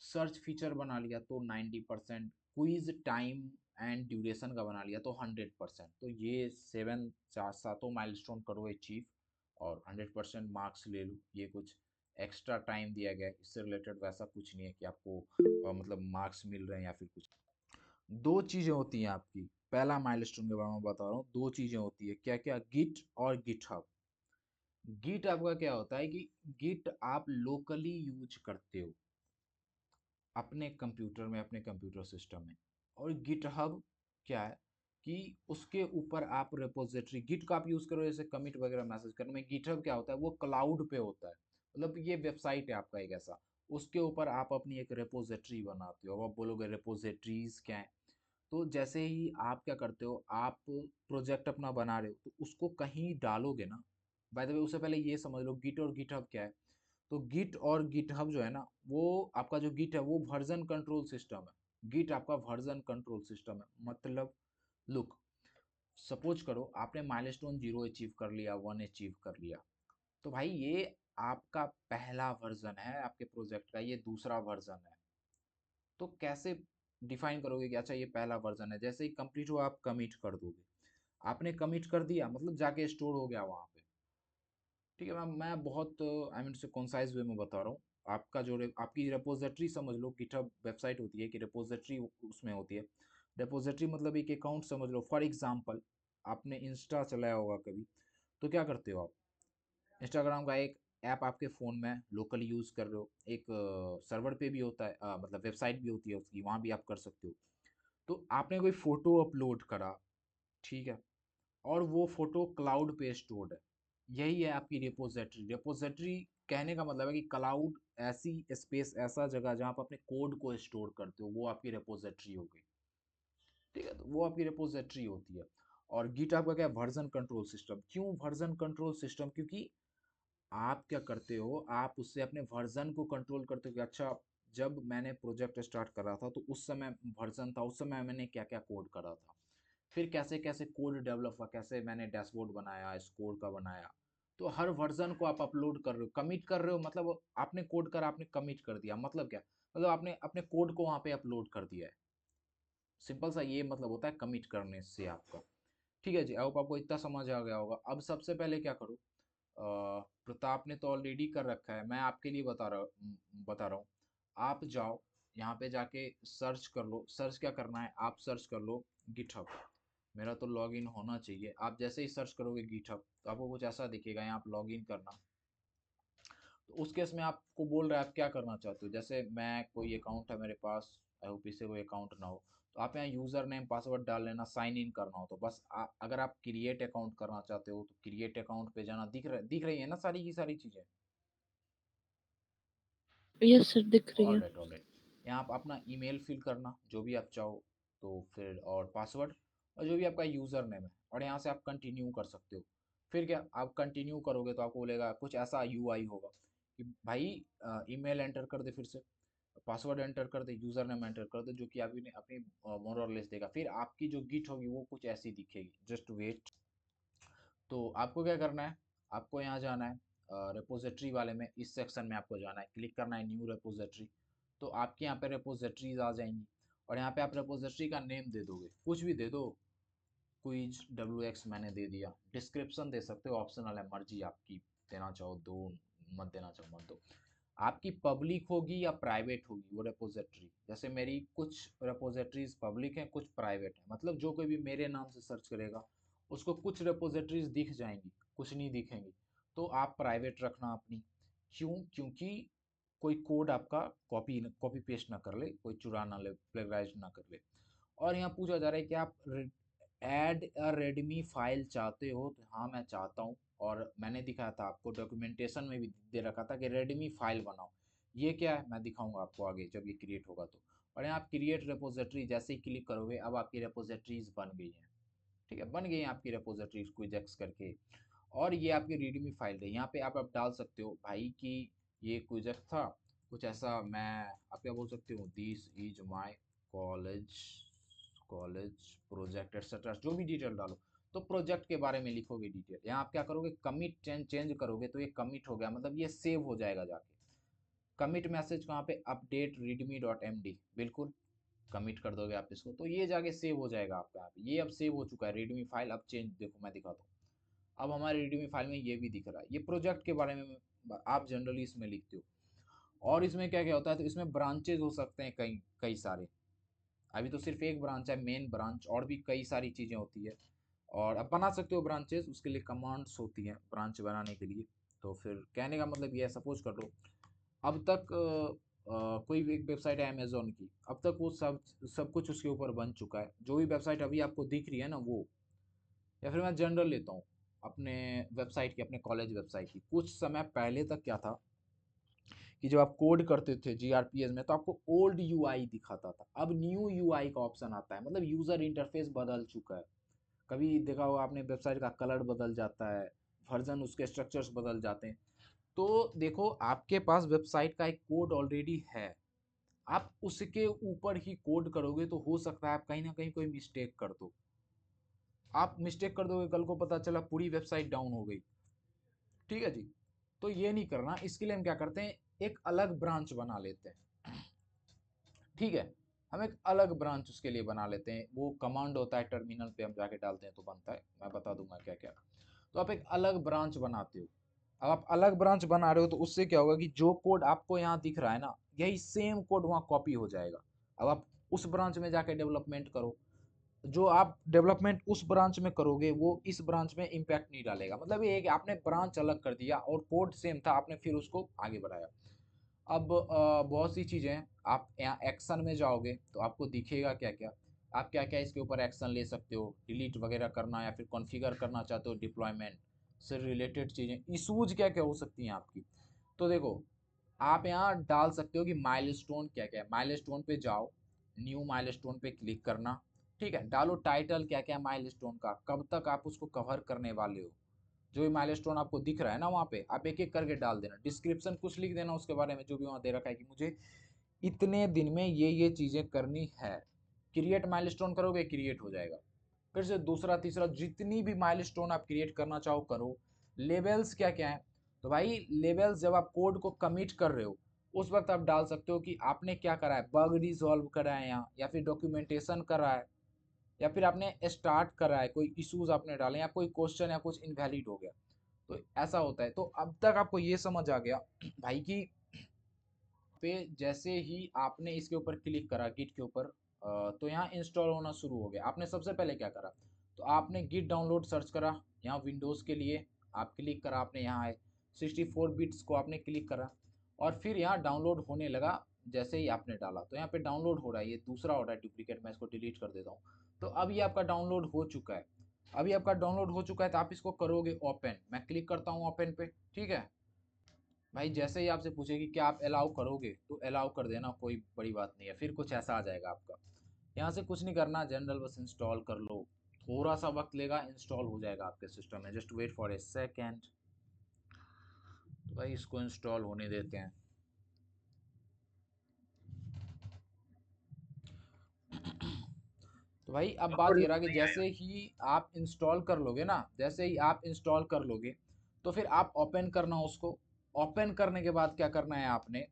सर्च फीचर बना लिया तो 90%। क्विज टाइम एंड ड्यूरेशन का बना लिया तो 100%। तो ये 7 माइलस्टोन करो अचीव और 100% मार्क्स ले लो। ये कुछ एक्स्ट्रा टाइम दिया गया है, इससे रिलेटेड वैसा कुछ नहीं है कि आपको मतलब मार्क्स मिल रहे हैं या फिर कुछ। दो चीजें होती हैं आपकी, पहला माइलस्टोन के बारे में बता रहा हूँ। दो चीजें होती है, क्या क्या? गिट और गिटहब। गिट आपका क्या होता है कि गिट आप लोकली यूज करते हो अपने कंप्यूटर में, अपने कंप्यूटर सिस्टम में। और गिटहब क्या है कि उसके ऊपर आप रिपोजिटरी, गिट का आप यूज करो जैसे कमिट वगैरह मैसेज करने में। गिटहब क्या होता है, वो क्लाउड पे होता है, मतलब ये वेबसाइट है आपका एक ऐसा, उसके ऊपर आप अपनी एक रिपोजिटरी बनाते हो। अब आप बोलोगे रिपोजिटरीज क्या है, तो जैसे ही आप क्या करते हो, आप प्रोजेक्ट अपना बना रहे हो तो उसको कहीं डालोगे ना। बाय द वे, उससे पहले ये समझ लो गिट और गिटहब क्या है। तो गिट और गिटहब जो है ना, वो आपका जो गिट है वो वर्जन कंट्रोल सिस्टम है। गिट आपका वर्जन कंट्रोल सिस्टम है। मतलब लुक, सपोज करो आपने माइलस्टोन 0 अचीव कर लिया, 1 अचीव कर लिया, तो भाई ये आपका पहला वर्जन है आपके प्रोजेक्ट का, ये दूसरा वर्जन है। तो कैसे डिफाइन करोगे कि अच्छा ये पहला वर्जन है? जैसे ही कंप्लीट हो आप कमिट कर दोगे। आपने कमिट कर दिया मतलब जाके स्टोर हो गया वहां पे। ठीक है मैं बहुत आई मीन से कॉन्साइज वे में बता रहा हूँ। आपका जो आपकी रेपोजिटरी समझ लो, गिटहब वेबसाइट होती है कि रेपोजिटरी उसमें होती है। रेपोजिटरी मतलब एक अकाउंट समझ लो। फॉर एग्जांपल, आपने इंस्टा चलाया होगा कभी, तो क्या करते हो आप, इंस्टाग्राम का एक ऐप आपके फ़ोन में लोकली यूज़ कर रहे हो, एक सर्वर पे भी होता है, मतलब वेबसाइट भी होती है उसकी, वहाँ भी आप कर सकते हो। तो आपने कोई फ़ोटो अपलोड करा, ठीक है, और वो फोटो क्लाउड पे स्टोर्ड है। यही है आपकी रिपोजिटरी। रिपोजिटरी कहने का मतलब है कि क्लाउड, ऐसी स्पेस, ऐसा जगह जहाँ आप अपने कोड को स्टोर करते हो, वो आपकी रिपोजिटरी हो गई। ठीक है, तो वो आपकी रिपोजिटरी होती है। और गिट आपका क्या है, वर्जन कंट्रोल सिस्टम। क्यों वर्जन कंट्रोल सिस्टम? क्योंकि आप क्या करते हो, आप उससे अपने वर्जन को कंट्रोल करते हो कि अच्छा, जब मैंने प्रोजेक्ट स्टार्ट करा था तो उस समय वर्जन था, उस समय मैंने क्या क्या कोड करा था, फिर कैसे कैसे कोड डेवलप हुआ, कैसे मैंने डैशबोर्ड बनाया, स्कोर का बनाया। तो हर वर्जन को आप अपलोड कर रहे हो, कमिट कर रहे हो, मतलब आपने कोड करा, आपने कमिट कर दिया, मतलब क्या, मतलब आपने अपने कोड को वहां पे अपलोड कर दिया है। सिंपल सा ये मतलब होता है कमिट करने से आपका। ठीक है जी, अब आपको इतना समझ आ गया होगा। अब सबसे पहले क्या करो, प्रताप ने तो ऑलरेडी कर रखा है, मैं आपके लिए बता रहा हूँ। आप जाओ, यहाँ पे जाके सर्च कर लो। सर्च क्या करना है, आप सर्च कर लो गिटहब। मेरा तो लॉगिन होना चाहिए। आप जैसे ही सर्च करोगे गिटहब तो आपको कुछ ऐसा दिखेगा, यहाँ आप लॉगिन करना। तो उस केस में आपको बोल रहा है आप क्या करना चाहते हो। जैसे मैं, कोई अकाउंट है मेरे पास, आई से कोई अकाउंट ना हो, तो आप यहाँ यूज़र नेम पासवर्ड डाल लेना। साइन इन करना हो तो बस अगर आप क्रिएट अकाउंट करना चाहते हो तो क्रिएट अकाउंट पे जाना। दिख रही है ना सारी की सारी चीज़ें? यस सर, दिख रही ऑल है। Right, all right. यहाँ आप अपना ईमेल फिल करना जो भी आप चाहो, तो फिर और पासवर्ड, और जो भी आपका यूज़र नेम है, और यहाँ से आप कंटिन्यू कर सकते हो। फिर क्या, आप कंटिन्यू करोगे तो आपको बोलेगा कुछ ऐसा यूआई होगा कि भाई ईमेल एंटर कर दे, फिर से पासवर्ड एंटर कर दे, यूज़र नेम एंटर कर दे, जो कि आपने अपनी मोर और लेस देगा। फिर आपकी जो गिट होगी वो कुछ ऐसी दिखेगी। Just wait. तो आपको क्या करना है, आपको यहाँ जाना है रिपोजिटरी वाले में, इस सेक्शन में आपको जाना है, क्लिक करना है न्यू रिपोजिटरी। तो आपके यहाँ पे रिपोजिटरीज आ जाएंगी, और यहाँ पे आप रिपोजिटरी का नेम दे दोगे, कुछ भी दे दो। क्विज WX मैंने दे दिया। डिस्क्रिप्शन दे सकते हो, ऑप्शनल है, मर्जी आपकी, देना चाहो दो, मत देना चाहो मत दो। आपकी पब्लिक होगी या प्राइवेट होगी वो रिपोजिटरी। जैसे मेरी कुछ रिपोजिटरीज पब्लिक हैं, कुछ प्राइवेट हैं, मतलब जो कोई भी मेरे नाम से सर्च करेगा उसको कुछ रिपोजिटरीज दिख जाएंगी, कुछ नहीं दिखेंगी। तो आप प्राइवेट रखना अपनी। क्यों? क्योंकि कोई कोड आपका कॉपी कॉपी पेस्ट ना कर ले, कोई चुरा ना ले, प्लेगराइज ना कर ले। और यहाँ पूछा जा रहा है कि आप ऐड अ रेडमी फाइल चाहते हो तो हाँ मैं चाहता हूँ, और मैंने दिखाया था आपको, डॉक्यूमेंटेशन में भी दे रखा था कि रेडमी फाइल बनाओ। ये क्या है मैं दिखाऊंगा आपको आगे जब ये क्रिएट होगा तो। और यहाँ आप क्रिएट रेपोजिटरी जैसे ही क्लिक करोगे अब आपकी रेपोजिटरीज बन गई हैं। ठीक है, बन गई हैं आपकी रेपोजिटरीज क्विजेक्स करके। और ये आपकी रीडमी फाइल है, यहाँ पे आप डाल सकते हो भाई कि ये क्विजेक्स था कुछ ऐसा, मैं आप क्या बोल सकते हो, this is my college college project etcetera, जो भी डिटेल डालो। तो प्रोजेक्ट के बारे में लिखोगे डिटेल, यहाँ आप क्या करोगे कमिट चेंज चेंज करोगे तो ये कमिट हो गया, मतलब ये सेव हो जाएगा जाके। कमिट मैसेज कहाँ पे, update readme dot M D, बिल्कुल कमिट कर दोगे आप इसको तो ये जाके सेव हो जाएगा आपका। यहाँ पे ये अब सेव हो चुका है रीडमी फाइल। अब चेंज देखो मैं दिखाता हूँ, अब हमारे रीडमी फाइल में ये भी दिख रहा है। ये प्रोजेक्ट के बारे में आप जनरली इसमें लिखते हो। और इसमें क्या क्या होता है, तो इसमें ब्रांचेज हो सकते हैं कई कई सारे। अभी तो सिर्फ एक ब्रांच है मेन ब्रांच, और भी कई सारी चीज़ें होती है। और अब बना सकते हो ब्रांचेस, उसके लिए कमांड्स होती हैं ब्रांच बनाने के लिए। तो फिर कहने का मतलब ये है, सपोज कर लो अब तक कोई भी एक वेबसाइट है अमेजोन की, अब तक वो सब सब कुछ उसके ऊपर बन चुका है। जो भी वेबसाइट अभी आपको दिख रही है ना वो, या फिर मैं जनरल लेता हूँ अपने वेबसाइट की, अपने कॉलेज वेबसाइट की, कुछ समय पहले तक क्या था कि जब आप कोड करते थे जीआरपीएस में तो आपको ओल्ड यूआई दिखाता था। अब न्यू यूआई का ऑप्शन आता है, मतलब यूजर इंटरफेस बदल चुका है। कभी देखा होगा आपने वेबसाइट का कलर बदल जाता है, वर्जन उसके स्ट्रक्चर्स बदल जाते हैं। तो देखो आपके पास वेबसाइट का एक कोड ऑलरेडी है, आप उसके ऊपर ही कोड करोगे तो हो सकता है आप कहीं ना कहीं कोई मिस्टेक कर दो। आप मिस्टेक कर दोगे, कल को पता चला पूरी वेबसाइट डाउन हो गई। ठीक है जी। तो ये नहीं करना, इसके लिए हम क्या करते हैं एक अलग ब्रांच बना लेते हैं। ठीक है, हम एक अलग ब्रांच उसके लिए बना लेते हैं। वो कमांड होता है, टर्मिनल पे हम जाके डालते हैं तो बनता है, मैं बता दूंगा क्या क्या। तो आप एक अलग ब्रांच बनाते हो। अब आप अलग ब्रांच बना रहे हो तो उससे क्या होगा कि जो कोड आपको यहाँ दिख रहा है ना, यही सेम कोड वहाँ कॉपी हो जाएगा। अब आप उस ब्रांच में जाके डेवलपमेंट करो, जो आप डेवलपमेंट उस ब्रांच में करोगे वो इस ब्रांच में इम्पैक्ट नहीं डालेगा। मतलब ये है कि आपने ब्रांच अलग कर दिया और कोड सेम था, आपने फिर उसको आगे बढ़ाया। अब बहुत सी चीज़ें हैं। आप यहाँ एक्शन में जाओगे तो आपको दिखेगा क्या क्या, आप क्या क्या इसके ऊपर एक्शन ले सकते हो, डिलीट वगैरह करना या फिर कॉन्फ़िगर करना चाहते हो, डिप्लॉयमेंट से रिलेटेड चीज़ें, इशूज क्या क्या हो सकती हैं आपकी। तो देखो आप यहाँ डाल सकते हो कि माइलस्टोन क्या क्या है। माइलस्टोन पे जाओ, न्यू माइलस्टोन पे क्लिक करना। ठीक है, डालो टाइटल क्या क्या है माइलस्टोन का, कब तक आप उसको कवर करने वाले हो। जो भी माइलस्टोन आपको दिख रहा है ना वहाँ पे आप एक एक करके डाल देना, डिस्क्रिप्शन कुछ लिख देना उसके बारे में जो भी वहाँ दे रखा है कि मुझे इतने दिन में ये चीज़ें करनी है। क्रिएट माइलस्टोन करोगे क्रिएट हो जाएगा। फिर से दूसरा तीसरा जितनी भी माइलस्टोन आप क्रिएट करना चाहो करो। लेवल्स क्या क्या है, तो भाई लेवल्स जब आप कोड को कमिट कर रहे हो उस वक्त आप डाल सकते हो कि आपने क्या करा है, बग रिजॉल्व करा है यहाँ, या फिर डॉक्यूमेंटेशन करा है, या फिर आपने स्टार्ट करा है, कोई इश्यूज आपने डाले, या कोई क्वेश्चन या कुछ इनवैलिड हो गया। तो ऐसा होता है। तो अब तक आपको ये समझ आ गया भाई कि पे जैसे ही आपने इसके ऊपर क्लिक करा गिट के ऊपर, तो यहाँ इंस्टॉल होना शुरू हो गया। आपने सबसे पहले क्या करा, तो आपने गिट डाउनलोड सर्च करा, यहाँ विंडोज़ के लिए आप क्लिक करा, आपने यहाँ है 64 बिट्स को आपने क्लिक करा, और फिर यहाँ डाउनलोड होने लगा। जैसे ही आपने डाला तो यहाँ पे डाउनलोड हो रहा है, ये दूसरा हो रहा है डुप्लीकेट, मैं इसको डिलीट कर देता हूँ। तो अब ये आपका डाउनलोड हो चुका है। अभी आपका डाउनलोड हो चुका है तो आप इसको करोगे ओपन, मैं क्लिक करता हूँ ओपन पे। ठीक है भाई, जैसे ही आपसे पूछेगी क्या आप अलाउ करोगे तो अलाउ कर देना, कोई बड़ी बात नहीं है। फिर कुछ ऐसा आ जाएगा आपका, यहाँ से कुछ नहीं करना, जनरल बस इंस्टॉल कर लो। थोड़ा सा वक्त लेगा, इंस्टॉल हो जाएगा आपके सिस्टम में, just wait for a second. तो भाई इसको इंस्टॉल होने देते हैं। तो भाई अब बात ये रहा कि जैसे ही आप इंस्टॉल कर लोगे ना, जैसे ही आप इंस्टॉल कर लोगे तो फिर आप ओपन करना उसको। ओपन करने के बाद क्या करना है आपने,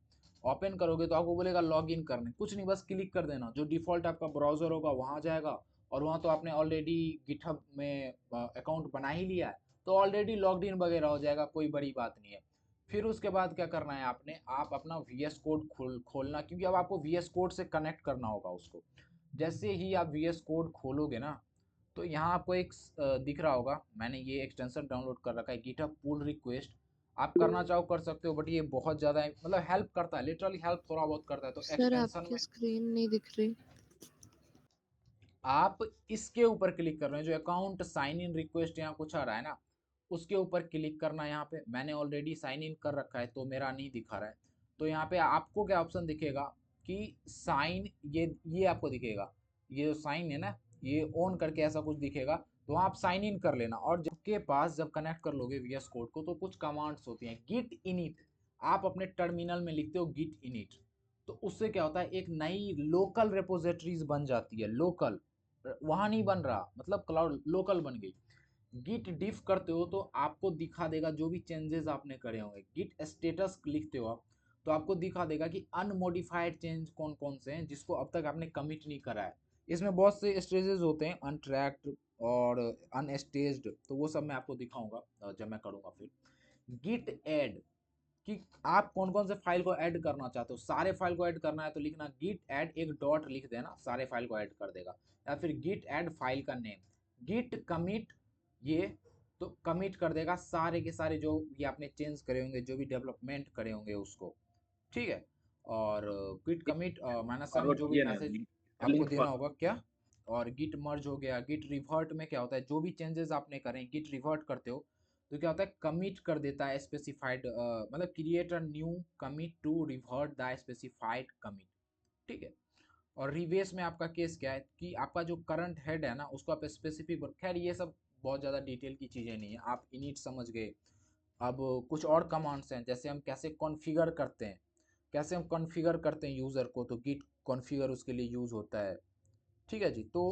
ओपन करोगे तो आपको बोलेगा लॉग इन करने, कुछ नहीं बस क्लिक कर देना, जो डिफ़ॉल्ट आपका ब्राउज़र होगा वहाँ जाएगा। और वहाँ तो आपने ऑलरेडी गिटहब में अकाउंट बना ही लिया है, तो ऑलरेडी लॉग्ड इन वगैरह हो जाएगा, कोई बड़ी बात नहीं है। फिर उसके बाद क्या करना है आपने, आप अपना वी एस कोड खोलना, क्योंकि अब आपको वी एस कोड से कनेक्ट करना होगा उसको। जैसे ही आप वी एस कोड खोलोगे ना, तो यहाँ आपको एक दिख रहा होगा, मैंने ये एक्सटेंशन डाउनलोड कर रखा है गिटहब पुल रिक्वेस्ट। आप करना चाहो कर सकते हो, बट ये बहुत ज़्यादा मतलब हेल्प करता है, लिटरली हेल्प थोड़ा बहुत करता है। तो सर एक्सटेंशन आपकी में स्क्रीन नहीं दिख रही। आप इसके ऊपर क्लिक कर रहे हैं, जो अकाउंट साइन इन रिक्वेस्ट यहाँ कुछ आ रहा है ना, उसके ऊपर क्लिक करना है। यहाँ पे मैंने ऑलरेडी साइन इन कर रखा है तो मेरा नहीं दिखा रहा है। तो यहाँ पे आपको क्या ऑप्शन दिखेगा कि साइन, ये आपको दिखेगा, ये जो साइन है ना, ये ऑन करके ऐसा कुछ दिखेगा। तो आप साइन इन कर लेना, और जब के पास जब कनेक्ट कर लोगे वीएस कोड को, तो कुछ कमांड्स होती हैं। गिट इनिट, आप अपने टर्मिनल में लिखते हो गिट इनिट, तो उससे क्या होता है, एक नई लोकल रिपोजिटरीज बन जाती है। लोकल, वहां नहीं बन रहा, मतलब क्लाउड लोकल बन गई। गिट डिफ करते हो तो आपको दिखा देगा जो भी चेंजेस आपने करे होंगे। गिट स्टेटस लिखते हो आप, तो आपको दिखा देगा कि अनमोडिफाइड चेंज कौन कौन से हैं जिसको अब तक आपने कमिट नहीं करा है। इसमें बहुत से स्टेजेस होते हैं, अनट्रैक्ड और अनस्टेज्ड, तो वो सब मैं आपको दिखाऊंगा जब मैं करूंगा फिर। गिट ऐड, कि आप कौन कौन से फाइल को ऐड करना चाहते हो। सारे फाइल को ऐड करना है तो लिखना गिट ऐड, एक डॉट लिख देना, सारे फाइल को ऐड कर देगा। या फिर गिट ऐड फाइल का नेम। गिट कमिट, ये तो कमिट कर देगा सारे के सारे जो ये आपने चेंज करे होंगे, जो भी डेवलपमेंट करे होंगे उसको। ठीक है। और गिट कमिट माइनस सन, फॉरवर्ड जो हो भी गया ना, मैसेज आपको लिंक देना फॉरवर्ड। होगा क्या। और गिट मर्ज हो गया। गिट रिवर्ट में क्या होता है, जो भी चेंजेस आपने करें गिट रिवर्ट करते हो तो क्या होता है, कमिट कर देता है स्पेसिफाइड, मतलब create a new commit to revert the specified commit. ठीक है। और रिवेस में आपका केस क्या है कि आपका जो करंट हेड है ना, उसको आप स्पेसिफिक, खैर ये सब बहुत ज़्यादा डिटेल की चीज़ें नहीं है, आप इनिट समझ गए। अब कुछ और कमांड्स हैं, जैसे हम कैसे कॉन्फ़िगर करते हैं, कैसे हम कॉन्फ़िगर करते हैं यूज़र को, तो गिट कॉन्फ़िगर उसके लिए यूज़ होता है। ठीक है जी। तो